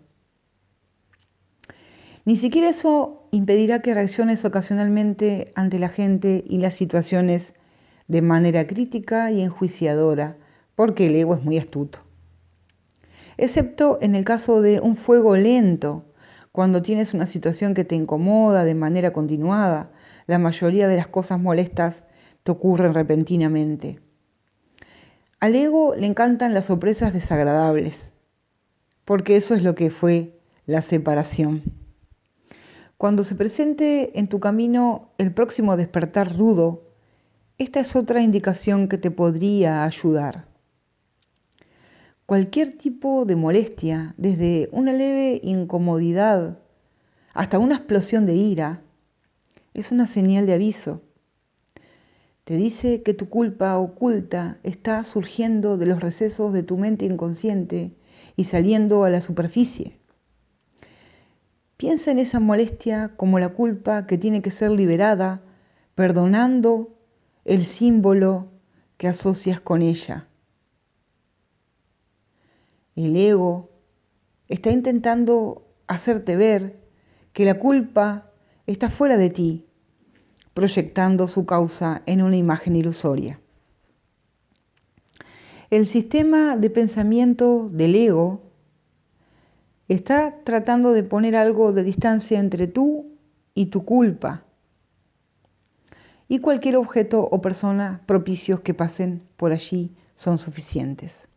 Ni siquiera eso impedirá que reacciones ocasionalmente ante la gente y las situaciones de manera crítica y enjuiciadora, porque el ego es muy astuto. Excepto en el caso de un fuego lento, cuando tienes una situación que te incomoda de manera continuada, la mayoría de las cosas molestas te ocurren repentinamente. Al ego le encantan las sorpresas desagradables, porque eso es lo que fue la separación. Cuando se presente en tu camino el próximo despertar rudo, esta es otra indicación que te podría ayudar. Cualquier tipo de molestia, desde una leve incomodidad hasta una explosión de ira, es una señal de aviso. Te dice que tu culpa oculta está surgiendo de los recesos de tu mente inconsciente y saliendo a la superficie. Piensa en esa molestia como la culpa que tiene que ser liberada, perdonando el símbolo que asocias con ella. El ego está intentando hacerte ver que la culpa está fuera de ti, proyectando su causa en una imagen ilusoria. El sistema de pensamiento del ego está tratando de poner algo de distancia entre tú y tu culpa y cualquier objeto o persona propicios que pasen por allí son suficientes.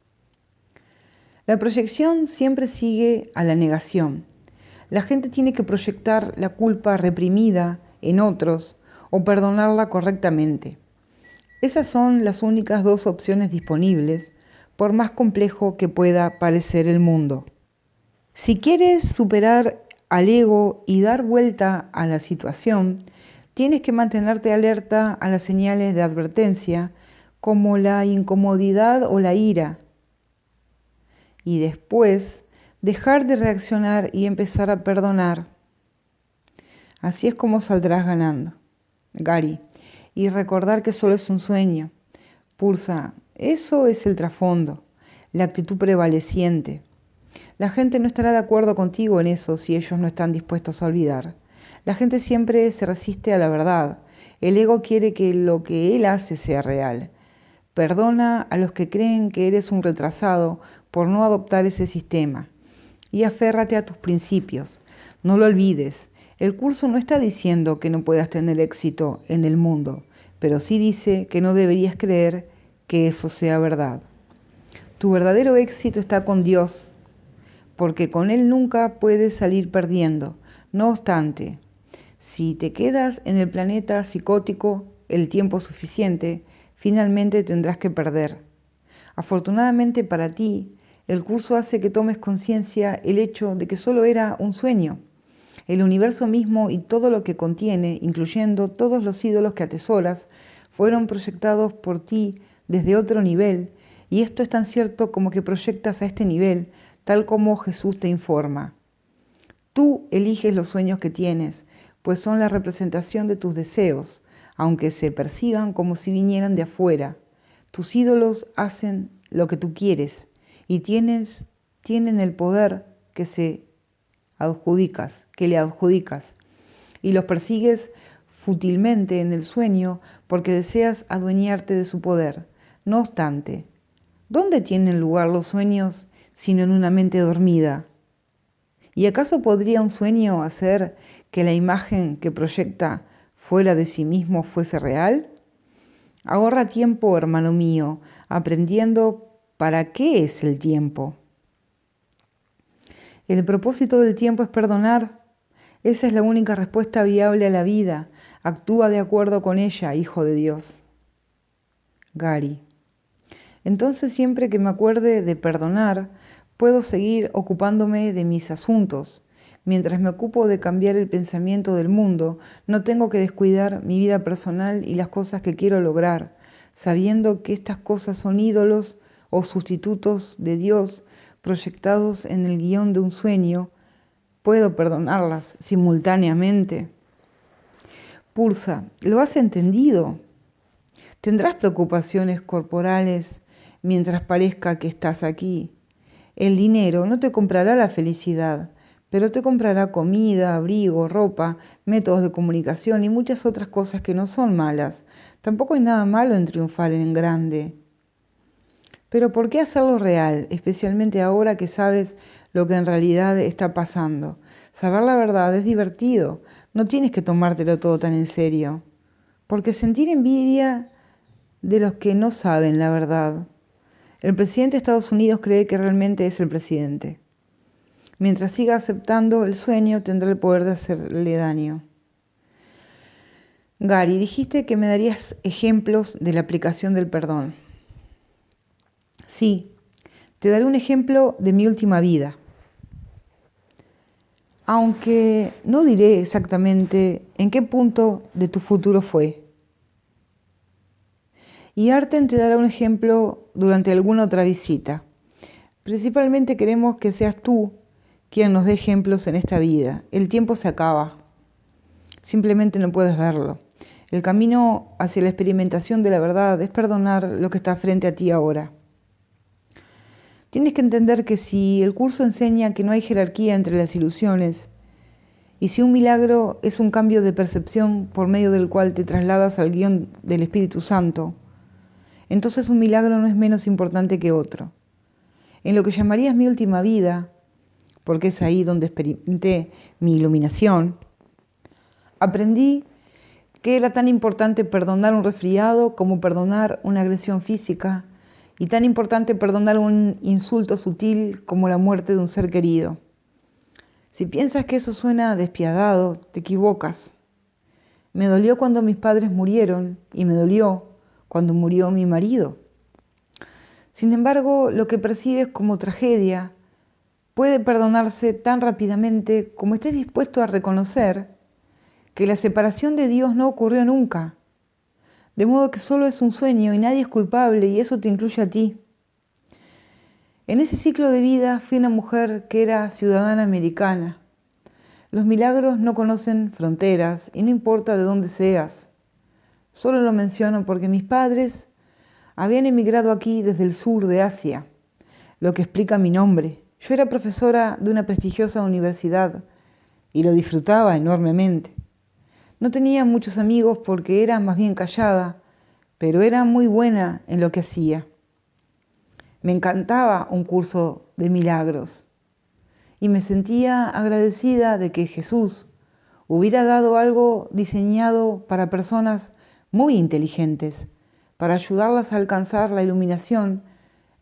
La proyección siempre sigue a la negación. La gente tiene que proyectar la culpa reprimida en otros o perdonarla correctamente. Esas son las únicas dos opciones disponibles, por más complejo que pueda parecer el mundo. Si quieres superar al ego y dar vuelta a la situación, tienes que mantenerte alerta a las señales de advertencia, como la incomodidad o la ira, y después dejar de reaccionar y empezar a perdonar. Así es como saldrás ganando. Gary, y recordar que solo es un sueño. Pulsa, eso es el trasfondo, la actitud prevaleciente. La gente no estará de acuerdo contigo en eso si ellos no están dispuestos a olvidar. La gente siempre se resiste a la verdad. El ego quiere que lo que él hace sea real. Perdona a los que creen que eres un retrasado por no adoptar ese sistema. Y aférrate a tus principios. No lo olvides. El curso no está diciendo que no puedas tener éxito en el mundo, pero sí dice que no deberías creer que eso sea verdad. Tu verdadero éxito está con Dios, porque con Él nunca puedes salir perdiendo. No obstante, si te quedas en el planeta psicótico el tiempo suficiente, finalmente tendrás que perder. Afortunadamente para ti, el curso hace que tomes conciencia el hecho de que solo era un sueño. El universo mismo y todo lo que contiene, incluyendo todos los ídolos que atesoras, fueron proyectados por ti desde otro nivel, y esto es tan cierto como que proyectas a este nivel, tal como Jesús te informa. Tú eliges los sueños que tienes, pues son la representación de tus deseos, aunque se perciban como si vinieran de afuera. Tus ídolos hacen lo que tú quieres y tienen el poder que se que le adjudicas, y los persigues fútilmente en el sueño porque deseas adueñarte de su poder. No obstante, ¿dónde tienen lugar los sueños sino en una mente dormida? ¿Y acaso podría un sueño hacer que la imagen que proyecta fuera de sí mismo fuese real? Ahorra tiempo, hermano mío, aprendiendo para qué es el tiempo. El propósito del tiempo es perdonar. Esa es la única respuesta viable a la vida. Actúa de acuerdo con ella, hijo de Dios. Gary. Entonces, siempre que me acuerde de perdonar, puedo seguir ocupándome de mis asuntos. Mientras me ocupo de cambiar el pensamiento del mundo, no tengo que descuidar mi vida personal y las cosas que quiero lograr, sabiendo que estas cosas son ídolos o sustitutos de Dios proyectados en el guión de un sueño. Puedo perdonarlas simultáneamente. Pulsa, ¿lo has entendido? Tendrás preocupaciones corporales mientras parezca que estás aquí. El dinero no te comprará la felicidad, pero te comprará comida, abrigo, ropa, métodos de comunicación y muchas otras cosas que no son malas. Tampoco hay nada malo en triunfar en grande. Pero ¿por qué hacerlo real, especialmente ahora que sabes lo que en realidad está pasando? Saber la verdad es divertido, no tienes que tomártelo todo tan en serio. Porque sentir envidia de los que no saben la verdad. El presidente de Estados Unidos cree que realmente es el presidente. Mientras siga aceptando el sueño, tendrá el poder de hacerle daño. Gary, dijiste que me darías ejemplos de la aplicación del perdón. Sí, te daré un ejemplo de mi última vida. Aunque no diré exactamente en qué punto de tu futuro fue. Y Arten te dará un ejemplo durante alguna otra visita. Principalmente queremos que seas tú quien nos dé ejemplos en esta vida. El tiempo se acaba. Simplemente no puedes verlo. El camino hacia la experimentación de la verdad es perdonar lo que está frente a ti ahora. Tienes que entender que si el curso enseña que no hay jerarquía entre las ilusiones, y si un milagro es un cambio de percepción por medio del cual te trasladas al guión del Espíritu Santo, entonces un milagro no es menos importante que otro. En lo que llamarías mi última vida, porque es ahí donde experimenté mi iluminación, aprendí que era tan importante perdonar un resfriado como perdonar una agresión física, y tan importante perdonar un insulto sutil como la muerte de un ser querido. Si piensas que eso suena despiadado, te equivocas. Me dolió cuando mis padres murieron y me dolió cuando murió mi marido. Sin embargo, lo que percibes como tragedia puede perdonarse tan rápidamente como estés dispuesto a reconocer que la separación de Dios no ocurrió nunca. De modo que solo es un sueño y nadie es culpable, y eso te incluye a ti. En ese ciclo de vida fui una mujer que era ciudadana americana. Los milagros no conocen fronteras y no importa de dónde seas. Solo lo menciono porque mis padres habían emigrado aquí desde el sur de Asia, lo que explica mi nombre. Yo era profesora de una prestigiosa universidad y lo disfrutaba enormemente. No tenía muchos amigos porque era más bien callada, pero era muy buena en lo que hacía. Me encantaba un curso de milagros y me sentía agradecida de que Jesús hubiera dado algo diseñado para personas muy inteligentes, para ayudarlas a alcanzar la iluminación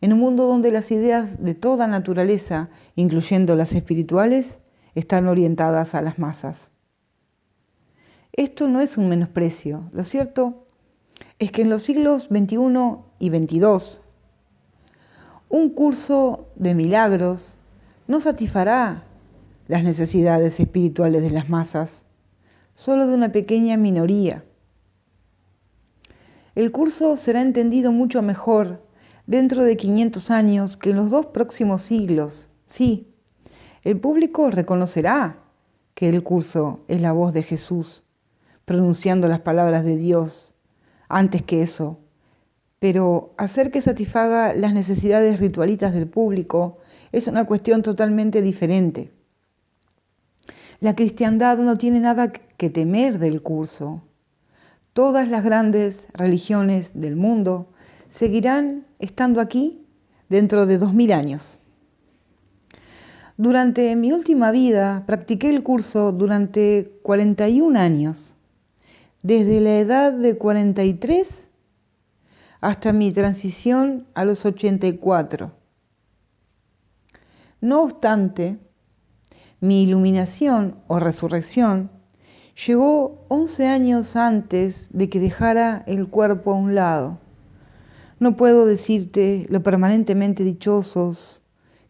en un mundo donde las ideas de toda naturaleza, incluyendo las espirituales, están orientadas a las masas. Esto no es un menosprecio. Lo cierto es que en los siglos XXI y XXII, un curso de milagros no satisfará las necesidades espirituales de las masas, solo de una pequeña minoría. El curso será entendido mucho mejor dentro de 500 años que en los 2 próximos siglos. Sí, el público reconocerá que el curso es la voz de Jesús, pronunciando las palabras de Dios. Antes que eso, pero hacer que satisfaga las necesidades ritualitas del público es una cuestión totalmente diferente. La cristiandad no tiene nada que temer del curso. Todas las grandes religiones del mundo seguirán estando aquí dentro de 2000 años. Durante mi última vida practiqué el curso durante 41 años, desde la edad de 43 hasta mi transición a los 84. No obstante, mi iluminación o resurrección llegó 11 años antes de que dejara el cuerpo a un lado. No puedo decirte lo permanentemente dichosos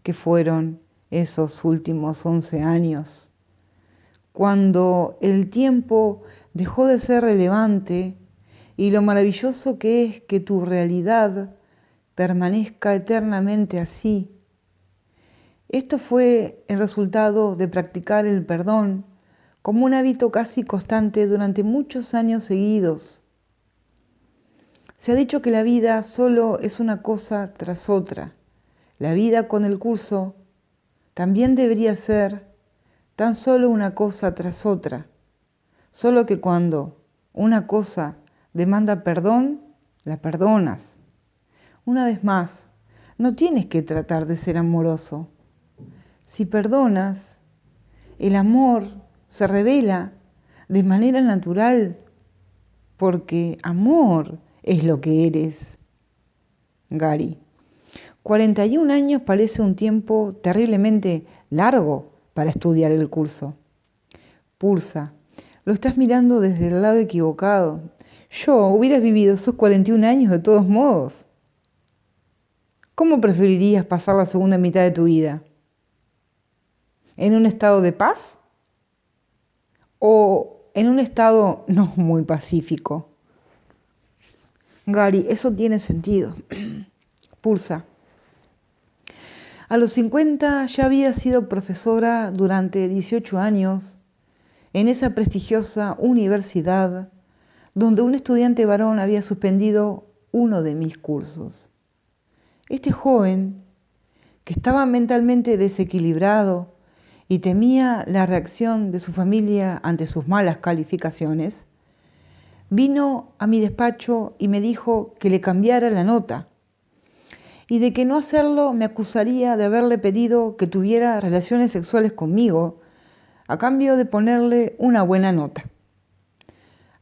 que fueron esos últimos 11 años, cuando el tiempo dejó de ser relevante y lo maravilloso que es que tu realidad permanezca eternamente así. Esto fue el resultado de practicar el perdón como un hábito casi constante durante muchos años seguidos. Se ha dicho que la vida solo es una cosa tras otra. La vida con el curso también debería ser tan solo una cosa tras otra, solo que cuando una cosa demanda perdón, la perdonas. Una vez más, no tienes que tratar de ser amoroso. Si perdonas, el amor se revela de manera natural, porque amor es lo que eres. Gary. 41 años parece un tiempo terriblemente largo para estudiar el curso. Pulsa. Lo estás mirando desde el lado equivocado. Yo hubiera vivido esos 41 años de todos modos. ¿Cómo preferirías pasar la segunda mitad de tu vida? ¿En un estado de paz? ¿O en un estado no muy pacífico? Gary, eso tiene sentido. Pulsa. A los 50 ya había sido profesora durante 18 años en esa prestigiosa universidad donde un estudiante varón había suspendido uno de mis cursos. Este joven, que estaba mentalmente desequilibrado y temía la reacción de su familia ante sus malas calificaciones, vino a mi despacho y me dijo que le cambiara la nota y de que no hacerlo me acusaría de haberle pedido que tuviera relaciones sexuales conmigo a cambio de ponerle una buena nota.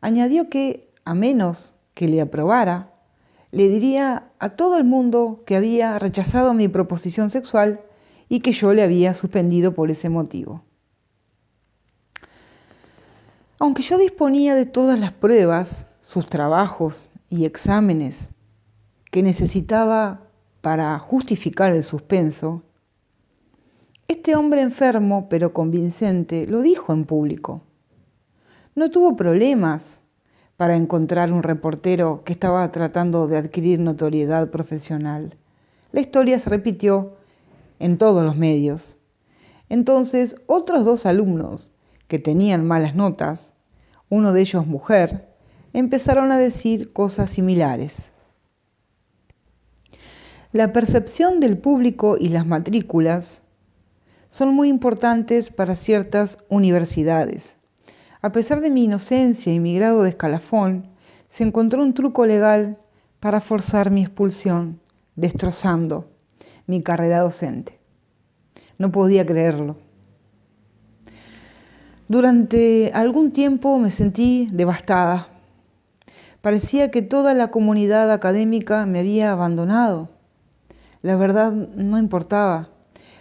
Añadió que, a menos que le aprobara, le diría a todo el mundo que había rechazado mi proposición sexual y que yo le había suspendido por ese motivo. Aunque yo disponía de todas las pruebas, sus trabajos y exámenes que necesitaba para justificar el suspenso, este hombre enfermo pero convincente lo dijo en público. No tuvo problemas para encontrar un reportero que estaba tratando de adquirir notoriedad profesional. La historia se repitió en todos los medios. Entonces, otros 2 alumnos que tenían malas notas, uno de ellos mujer, empezaron a decir cosas similares. La percepción del público y las matrículas son muy importantes para ciertas universidades. A pesar de mi inocencia y mi grado de escalafón, se encontró un truco legal para forzar mi expulsión, destrozando mi carrera docente. No podía creerlo. Durante algún tiempo me sentí devastada. Parecía que toda la comunidad académica me había abandonado. La verdad no importaba.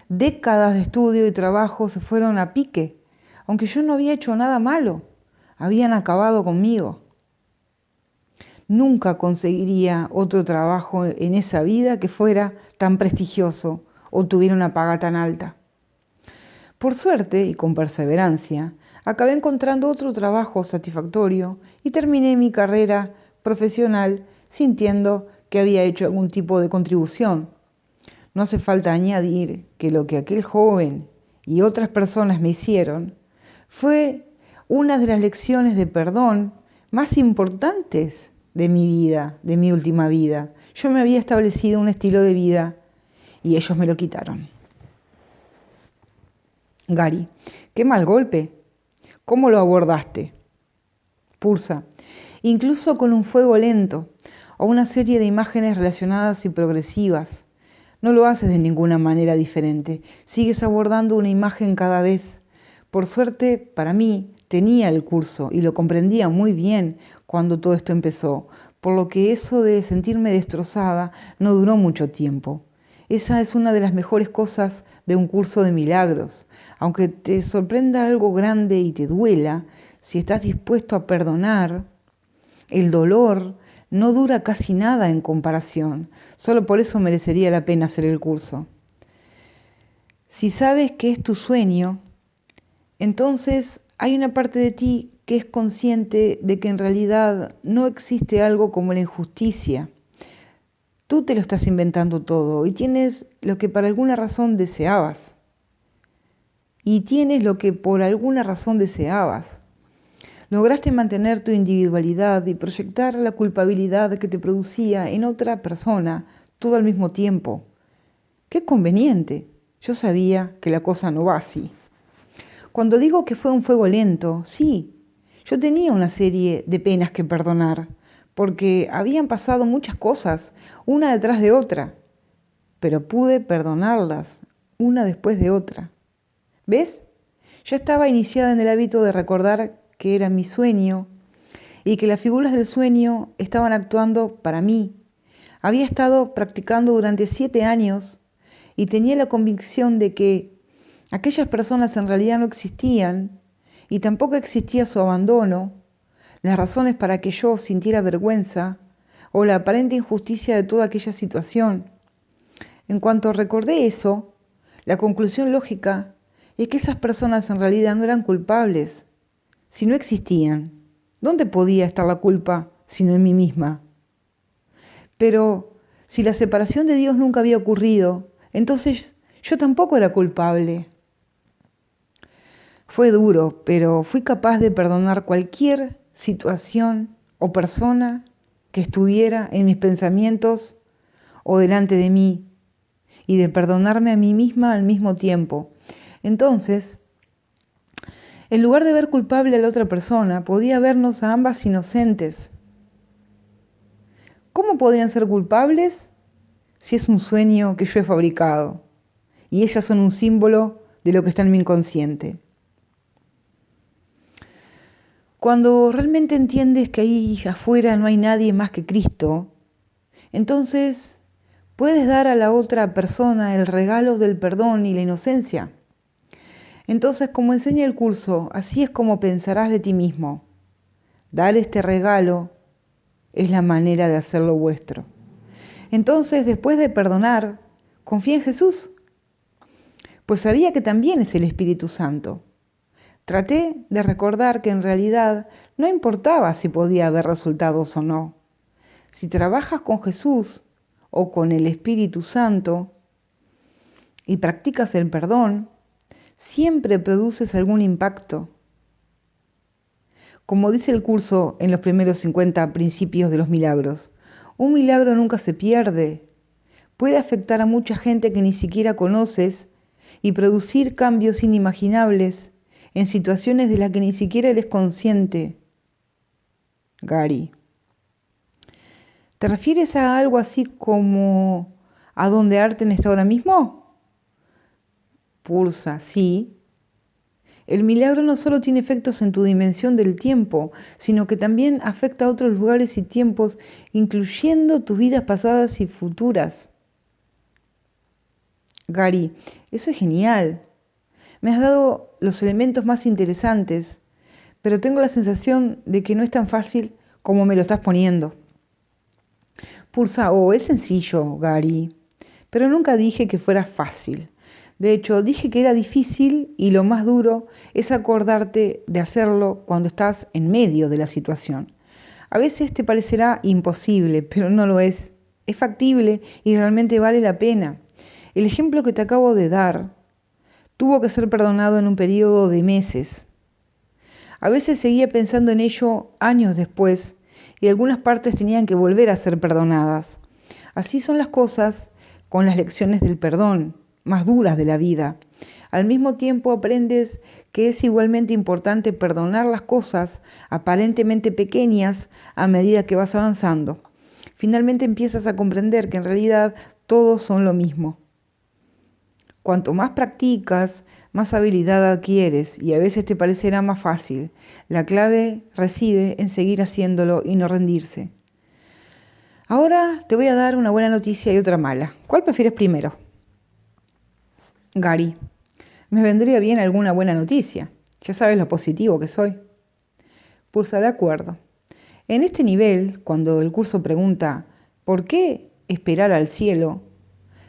Décadas de estudio y trabajo se fueron a pique. Aunque yo no había hecho nada malo, habían acabado conmigo. Nunca conseguiría otro trabajo en esa vida que fuera tan prestigioso o tuviera una paga tan alta. Por suerte y con perseverancia, acabé encontrando otro trabajo satisfactorio y terminé mi carrera profesional sintiendo que había hecho algún tipo de contribución. No hace falta añadir que lo que aquel joven y otras personas me hicieron fue una de las lecciones de perdón más importantes de mi vida, de mi última vida. Yo me había establecido un estilo de vida y ellos me lo quitaron. Gary, qué mal golpe. ¿Cómo lo abordaste? Pulsa, incluso con un fuego lento o una serie de imágenes relacionadas y progresivas. No lo haces de ninguna manera diferente, sigues abordando una imagen cada vez. Por suerte, para mí, tenía el curso y lo comprendía muy bien cuando todo esto empezó, por lo que eso de sentirme destrozada no duró mucho tiempo. Esa es una de las mejores cosas de un curso de milagros. Aunque te sorprenda algo grande y te duela, si estás dispuesto a perdonar, el dolor no dura casi nada en comparación. Solo por eso merecería la pena hacer el curso. Si sabes que es tu sueño, entonces hay una parte de ti que es consciente de que en realidad no existe algo como la injusticia. Tú te lo estás inventando todo y tienes lo que por alguna razón deseabas. Lograste mantener tu individualidad y proyectar la culpabilidad que te producía en otra persona todo al mismo tiempo. ¡Qué conveniente! Yo sabía que la cosa no va así. Cuando digo que fue un fuego lento, sí, yo tenía una serie de penas que perdonar, porque habían pasado muchas cosas, una detrás de otra, pero pude perdonarlas, una después de otra. ¿Ves? Ya estaba iniciada en el hábito de recordar que era mi sueño y que las figuras del sueño estaban actuando para mí. Había estado practicando durante 7 años y tenía la convicción de que aquellas personas en realidad no existían y tampoco existía su abandono, las razones para que yo sintiera vergüenza o la aparente injusticia de toda aquella situación. En cuanto recordé eso, la conclusión lógica es que esas personas en realidad no eran culpables. Si no existían, ¿dónde podía estar la culpa sino en mí misma? Pero si la separación de Dios nunca había ocurrido, entonces yo tampoco era culpable. Fue duro, pero fui capaz de perdonar cualquier situación o persona que estuviera en mis pensamientos o delante de mí, y de perdonarme a mí misma al mismo tiempo. Entonces, en lugar de ver culpable a la otra persona, podía vernos a ambas inocentes. ¿Cómo podían ser culpables si es un sueño que yo he fabricado? Y ellas son un símbolo de lo que está en mi inconsciente. Cuando realmente entiendes que ahí afuera no hay nadie más que Cristo, entonces puedes dar a la otra persona el regalo del perdón y la inocencia. Entonces, como enseña el curso, así es como pensarás de ti mismo. Dar este regalo es la manera de hacerlo vuestro. Entonces, después de perdonar, confía en Jesús, pues sabía que también es el Espíritu Santo. Traté de recordar que en realidad no importaba si podía haber resultados o no. Si trabajas con Jesús o con el Espíritu Santo y practicas el perdón, siempre produces algún impacto. Como dice el curso en los primeros 50 principios de los milagros, un milagro nunca se pierde. Puede afectar a mucha gente que ni siquiera conoces y producir cambios inimaginables en situaciones de las que ni siquiera eres consciente. Gary. ¿Te refieres a algo así como a dónde Arten está ahora mismo? Pulsa, sí. El milagro no solo tiene efectos en tu dimensión del tiempo, sino que también afecta a otros lugares y tiempos, incluyendo tus vidas pasadas y futuras. Gary, eso es genial. Me has dado los elementos más interesantes, pero tengo la sensación de que no es tan fácil como me lo estás poniendo. Pulsa, es sencillo, Gary, pero nunca dije que fuera fácil. De hecho, dije que era difícil y lo más duro es acordarte de hacerlo cuando estás en medio de la situación. A veces te parecerá imposible, pero no lo es. Es factible y realmente vale la pena. El ejemplo que te acabo de dar tuvo que ser perdonado en un periodo de meses. A veces seguía pensando en ello años después y algunas partes tenían que volver a ser perdonadas. Así son las cosas con las lecciones del perdón, más duras de la vida. Al mismo tiempo aprendes que es igualmente importante perdonar las cosas aparentemente pequeñas a medida que vas avanzando. Finalmente empiezas a comprender que en realidad todos son lo mismo. Cuanto más practicas, más habilidad adquieres y a veces te parecerá más fácil. La clave reside en seguir haciéndolo y no rendirse. Ahora te voy a dar una buena noticia y otra mala. ¿Cuál prefieres primero? Gary, me vendría bien alguna buena noticia. Ya sabes lo positivo que soy. Pulsa de acuerdo. En este nivel, cuando el curso pregunta ¿por qué esperar al cielo?,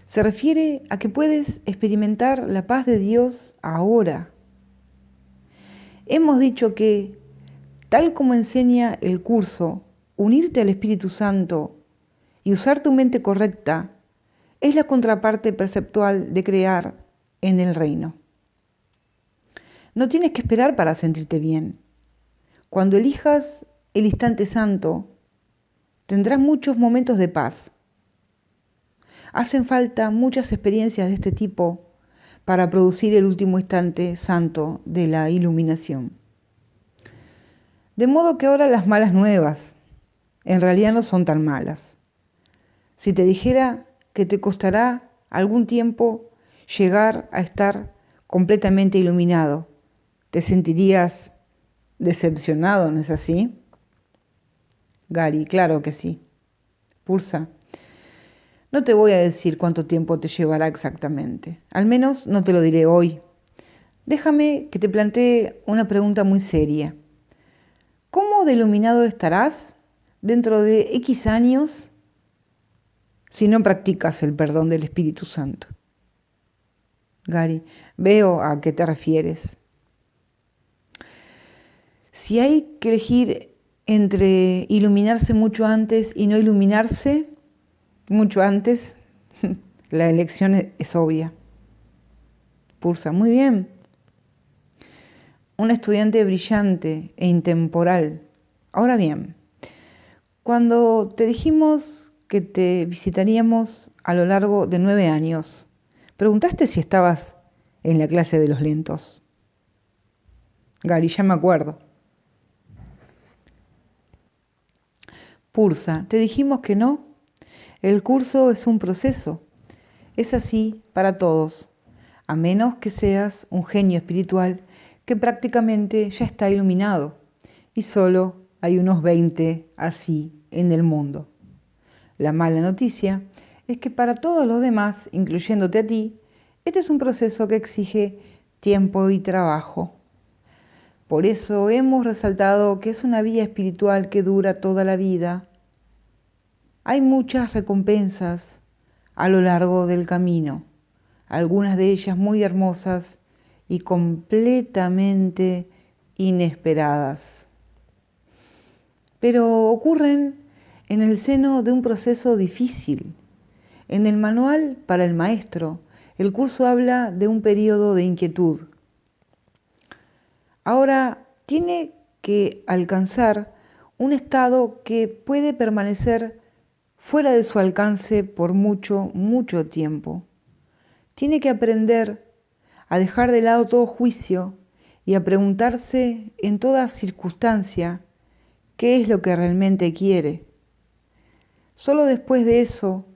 se refiere a que puedes experimentar la paz de Dios ahora. Hemos dicho que, tal como enseña el curso, unirte al Espíritu Santo y usar tu mente correcta es la contraparte perceptual de crear en el reino. No tienes que esperar para sentirte bien. Cuando elijas el instante santo, tendrás muchos momentos de paz. Hacen falta muchas experiencias de este tipo para producir el último instante santo de la iluminación. De modo que ahora las malas nuevas en realidad no son tan malas. Si te dijera que te costará algún tiempo llegar a estar completamente iluminado, ¿te sentirías decepcionado, no es así? Gary, claro que sí. Pulsa. No te voy a decir cuánto tiempo te llevará exactamente. Al menos no te lo diré hoy. Déjame que te plantee una pregunta muy seria. ¿Cómo de iluminado estarás dentro de X años si no practicas el perdón del Espíritu Santo? Gary, veo a qué te refieres. Si hay que elegir entre iluminarse mucho antes y no iluminarse mucho antes, la elección es obvia. Pulsa, muy bien. Un estudiante brillante e intemporal. Ahora bien, cuando te dijimos que te visitaríamos a lo largo de 9 años, ¿preguntaste si estabas en la clase de los lentos? Gary, ya me acuerdo. Pulsa, te dijimos que no. El curso es un proceso. Es así para todos, a menos que seas un genio espiritual que prácticamente ya está iluminado, y solo hay unos 20 así en el mundo. La mala noticia es que para todos los demás, incluyéndote a ti, este es un proceso que exige tiempo y trabajo. Por eso hemos resaltado que es una vía espiritual que dura toda la vida. Hay muchas recompensas a lo largo del camino, algunas de ellas muy hermosas y completamente inesperadas. Pero ocurren en el seno de un proceso difícil. En el manual para el maestro, el curso habla de un periodo de inquietud. Ahora tiene que alcanzar un estado que puede permanecer fuera de su alcance por mucho, mucho tiempo. Tiene que aprender a dejar de lado todo juicio y a preguntarse en toda circunstancia qué es lo que realmente quiere. Solo después de eso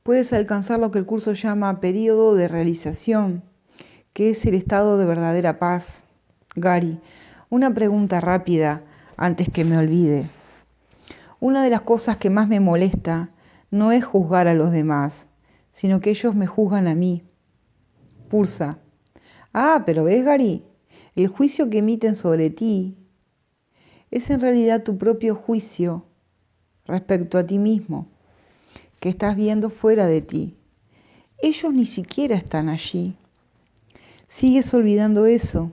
puedes alcanzar lo que el curso llama periodo de realización, que es el estado de verdadera paz. Gary, una pregunta rápida antes que me olvide. Una de las cosas que más me molesta no es juzgar a los demás, sino que ellos me juzgan a mí. Pulsa. Ah, pero ves, Gary, el juicio que emiten sobre ti es en realidad tu propio juicio respecto a ti mismo, que estás viendo fuera de ti. Ellos ni siquiera están allí. ¿Sigues olvidando eso?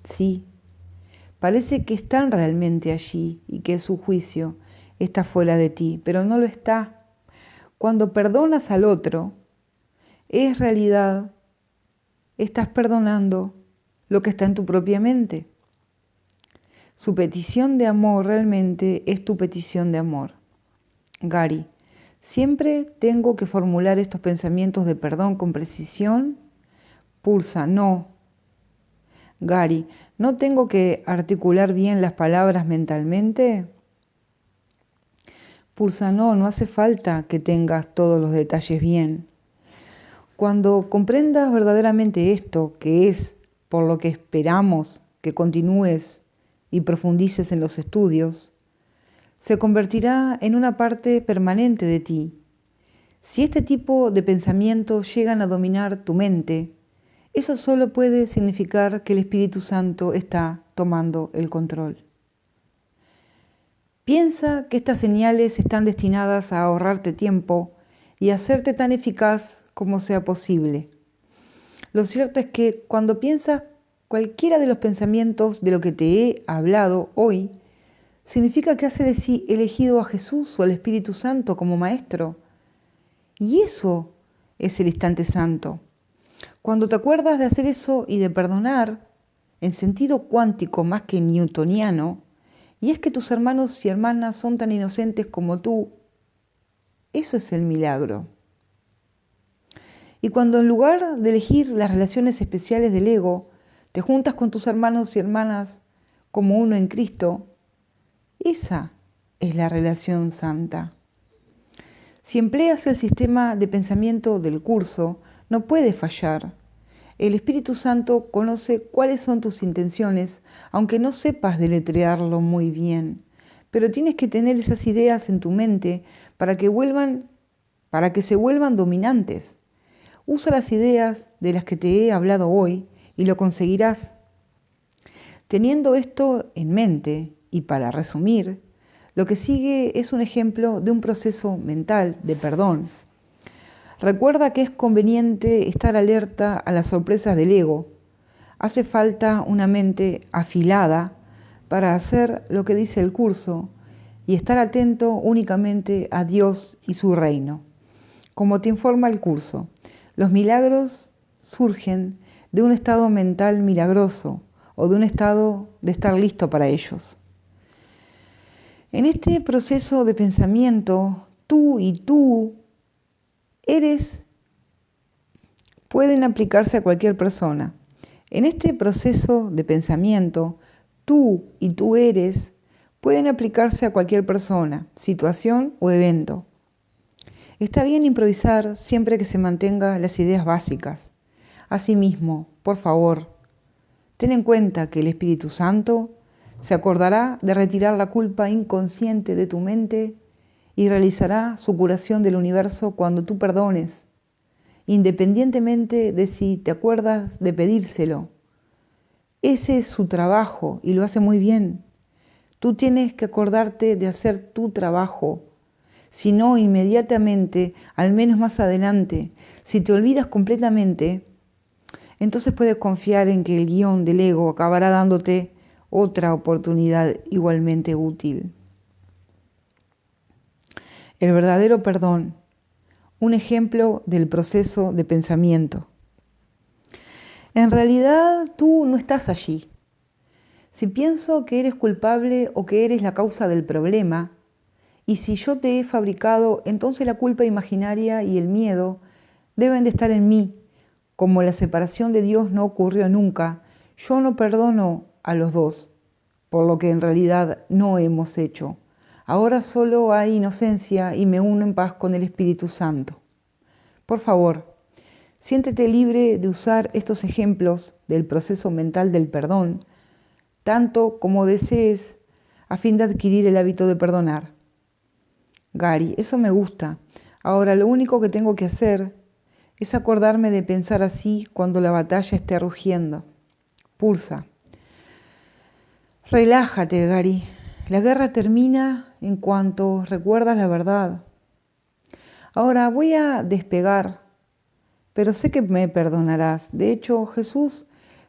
Sí. Parece que están realmente allí y que su juicio está fuera de ti, pero no lo está. Cuando perdonas al otro, es realidad, estás perdonando lo que está en tu propia mente. Su petición de amor realmente es tu petición de amor. Gary, siempre tengo que formular estos pensamientos de perdón con precisión. Pulsa, no. Gary, ¿no tengo que articular bien las palabras mentalmente? Pulsa, no, no hace falta que tengas todos los detalles bien. Cuando comprendas verdaderamente esto, que es por lo que esperamos que continúes y profundices en los estudios, se convertirá en una parte permanente de ti. Si este tipo de pensamientos llegan a dominar tu mente, eso solo puede significar que el Espíritu Santo está tomando el control. Piensa que estas señales están destinadas a ahorrarte tiempo y a hacerte tan eficaz como sea posible. Lo cierto es que cuando piensas cualquiera de los pensamientos de lo que te he hablado hoy, significa que has elegido a Jesús o al Espíritu Santo como maestro. Y eso es el instante santo. Cuando te acuerdas de hacer eso y de perdonar, en sentido cuántico más que newtoniano, y es que tus hermanos y hermanas son tan inocentes como tú, eso es el milagro. Y cuando en lugar de elegir las relaciones especiales del ego, te juntas con tus hermanos y hermanas como uno en Cristo, esa es la relación santa. Si empleas el sistema de pensamiento del curso, no puedes fallar. El Espíritu Santo conoce cuáles son tus intenciones, aunque no sepas deletrearlo muy bien. Pero tienes que tener esas ideas en tu mente para que se vuelvan dominantes. Usa las ideas de las que te he hablado hoy y lo conseguirás. Teniendo esto en mente, y para resumir, lo que sigue es un ejemplo de un proceso mental de perdón. Recuerda que es conveniente estar alerta a las sorpresas del ego. Hace falta una mente afilada para hacer lo que dice el curso y estar atento únicamente a Dios y su reino. Como te informa el curso, los milagros surgen de un estado mental milagroso o de un estado de estar listo para ellos. En este proceso de pensamiento, tú y tú eres pueden aplicarse a cualquier persona. En este proceso de pensamiento, tú y tú eres pueden aplicarse a cualquier persona, situación o evento. Está bien improvisar siempre que se mantenga las ideas básicas. Asimismo, por favor, ten en cuenta que el Espíritu Santo se acordará de retirar la culpa inconsciente de tu mente y realizará su curación del universo cuando tú perdones, independientemente de si te acuerdas de pedírselo. Ese es su trabajo y lo hace muy bien. Tú tienes que acordarte de hacer tu trabajo, si no inmediatamente, al menos más adelante. Si te olvidas completamente, entonces puedes confiar en que el guión del ego acabará dándote otra oportunidad igualmente útil. El verdadero perdón, un ejemplo del proceso de pensamiento. En realidad tú no estás allí. Si pienso que eres culpable o que eres la causa del problema, y si yo te he fabricado, entonces la culpa imaginaria y el miedo deben de estar en mí. Como la separación de Dios no ocurrió nunca, yo no perdono a los dos, por lo que en realidad no hemos hecho. Ahora solo hay inocencia y me uno en paz con el Espíritu Santo. Por favor, siéntete libre de usar estos ejemplos del proceso mental del perdón, tanto como desees, a fin de adquirir el hábito de perdonar. Gary, eso me gusta. Ahora lo único que tengo que hacer es acordarme de pensar así cuando la batalla esté rugiendo. Pulsa. Relájate, Gary. La guerra termina en cuanto recuerdas la verdad. Ahora voy a despegar, pero sé que me perdonarás. De hecho, Jesús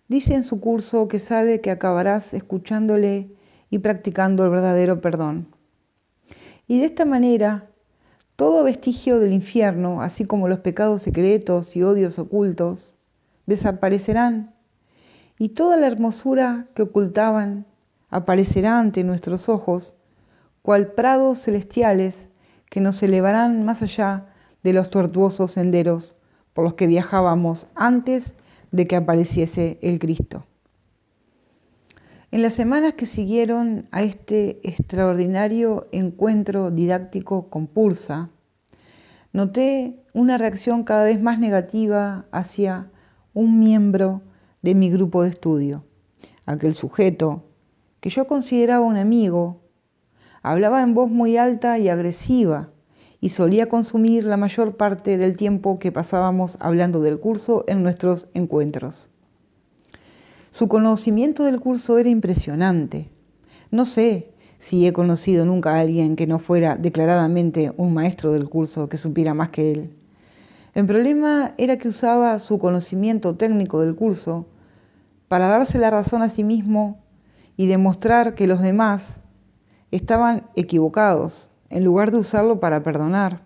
dice en su curso que sabe que acabarás escuchándole y practicando el verdadero perdón. Y de esta manera, todo vestigio del infierno, así como los pecados secretos y odios ocultos, desaparecerán, y toda la hermosura que ocultaban aparecerá ante nuestros ojos, cual prados celestiales que nos elevarán más allá de los tortuosos senderos por los que viajábamos antes de que apareciese el Cristo. En las semanas que siguieron a este extraordinario encuentro didáctico con Pursa, noté una reacción cada vez más negativa hacia un miembro de mi grupo de estudio. Aquel sujeto, que yo consideraba un amigo, hablaba en voz muy alta y agresiva y solía consumir la mayor parte del tiempo que pasábamos hablando del curso en nuestros encuentros. Su conocimiento del curso era impresionante. No sé si he conocido nunca a alguien que no fuera declaradamente un maestro del curso que supiera más que él. El problema era que usaba su conocimiento técnico del curso para darse la razón a sí mismo y demostrar que los demás estaban equivocados, en lugar de usarlo para perdonar.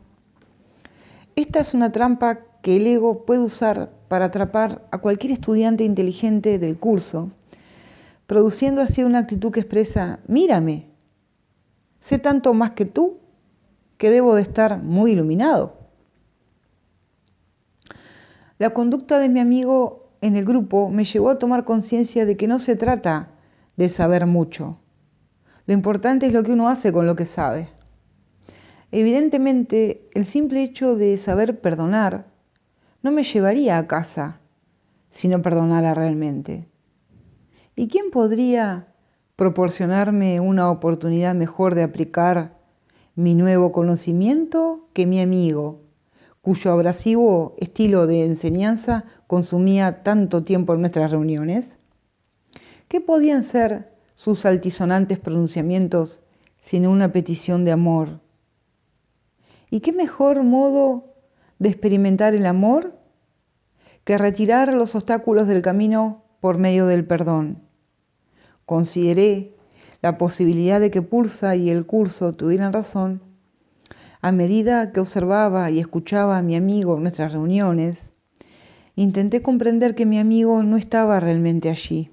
Esta es una trampa que el ego puede usar para atrapar a cualquier estudiante inteligente del curso, produciendo así una actitud que expresa: mírame, sé tanto más que tú que debo de estar muy iluminado. La conducta de mi amigo en el grupo me llevó a tomar conciencia de que no se trata de saber mucho. Lo importante es lo que uno hace con lo que sabe. Evidentemente, el simple hecho de saber perdonar no me llevaría a casa si no perdonara realmente. ¿Y quién podría proporcionarme una oportunidad mejor de aplicar mi nuevo conocimiento que mi amigo, cuyo abrasivo estilo de enseñanza consumía tanto tiempo en nuestras reuniones? ¿Qué podían ser sus altisonantes pronunciamientos sino una petición de amor? ¿Y qué mejor modo de experimentar el amor que retirar los obstáculos del camino por medio del perdón? Consideré la posibilidad de que Pursa y el curso tuvieran razón. A medida que observaba y escuchaba a mi amigo en nuestras reuniones, intenté comprender que mi amigo no estaba realmente allí.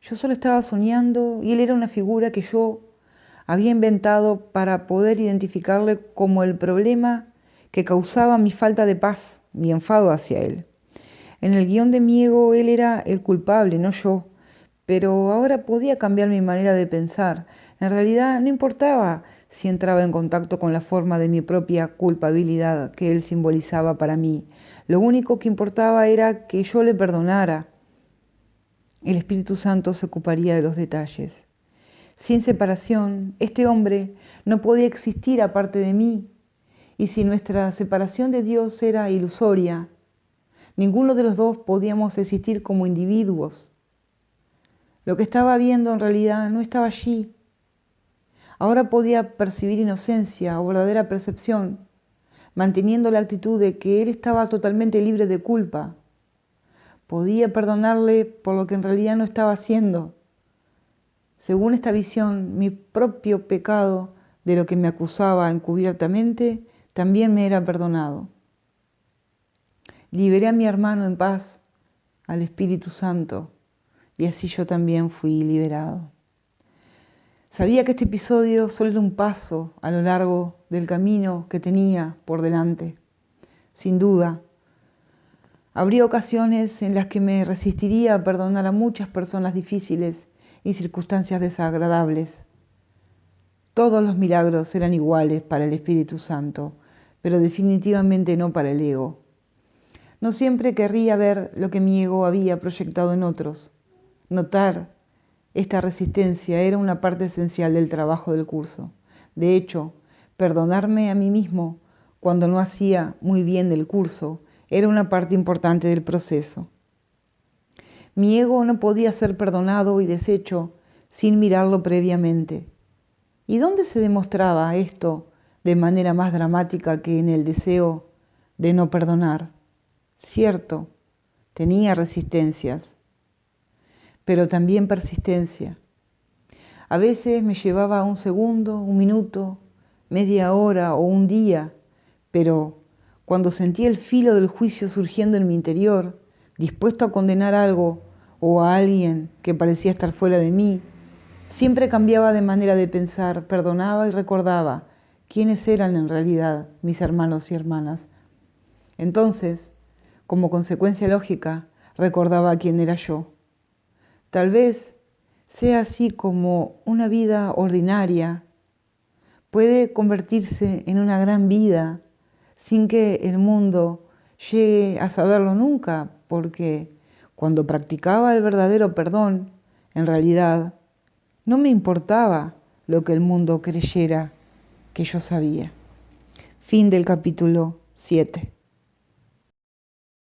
Yo solo estaba soñando y él era una figura que yo había inventado para poder identificarle como el problema que causaba mi falta de paz, mi enfado hacia él. En el guión de mi ego él era el culpable, no yo, pero ahora podía cambiar mi manera de pensar. En realidad no importaba si entraba en contacto con la forma de mi propia culpabilidad que él simbolizaba para mí. Lo único que importaba era que yo le perdonara. El Espíritu Santo se ocuparía de los detalles. Sin separación, este hombre no podía existir aparte de mí, y si nuestra separación de Dios era ilusoria, ninguno de los dos podíamos existir como individuos. Lo que estaba viendo en realidad no estaba allí. Ahora podía percibir inocencia o verdadera percepción, manteniendo la actitud de que él estaba totalmente libre de culpa. Podía perdonarle por lo que en realidad no estaba haciendo. Según esta visión, mi propio pecado de lo que me acusaba encubiertamente también me era perdonado. Liberé a mi hermano en paz, al Espíritu Santo, y así yo también fui liberado. Sabía que este episodio solo era un paso a lo largo del camino que tenía por delante. Sin duda, habría ocasiones en las que me resistiría a perdonar a muchas personas difíciles y circunstancias desagradables. Todos los milagros eran iguales para el Espíritu Santo, pero definitivamente no para el ego. No siempre querría ver lo que mi ego había proyectado en otros. Notar esta resistencia era una parte esencial del trabajo del curso. De hecho, perdonarme a mí mismo cuando no hacía muy bien del curso era una parte importante del proceso. Mi ego no podía ser perdonado y deshecho sin mirarlo previamente. ¿Y dónde se demostraba esto de manera más dramática que en el deseo de no perdonar? Cierto, tenía resistencias, pero también persistencia. A veces me llevaba un segundo, un minuto, media hora o un día, pero cuando sentía el filo del juicio surgiendo en mi interior, dispuesto a condenar algo o a alguien que parecía estar fuera de mí, siempre cambiaba de manera de pensar, perdonaba y recordaba quiénes eran en realidad mis hermanos y hermanas. Entonces, Como consecuencia lógica, recordaba quién era yo. Tal vez sea así como una vida ordinaria puede convertirse en una gran vida sin que el mundo llegue a saberlo nunca, porque cuando practicaba el verdadero perdón, en realidad no me importaba lo que el mundo creyera que yo sabía. Fin del capítulo 7.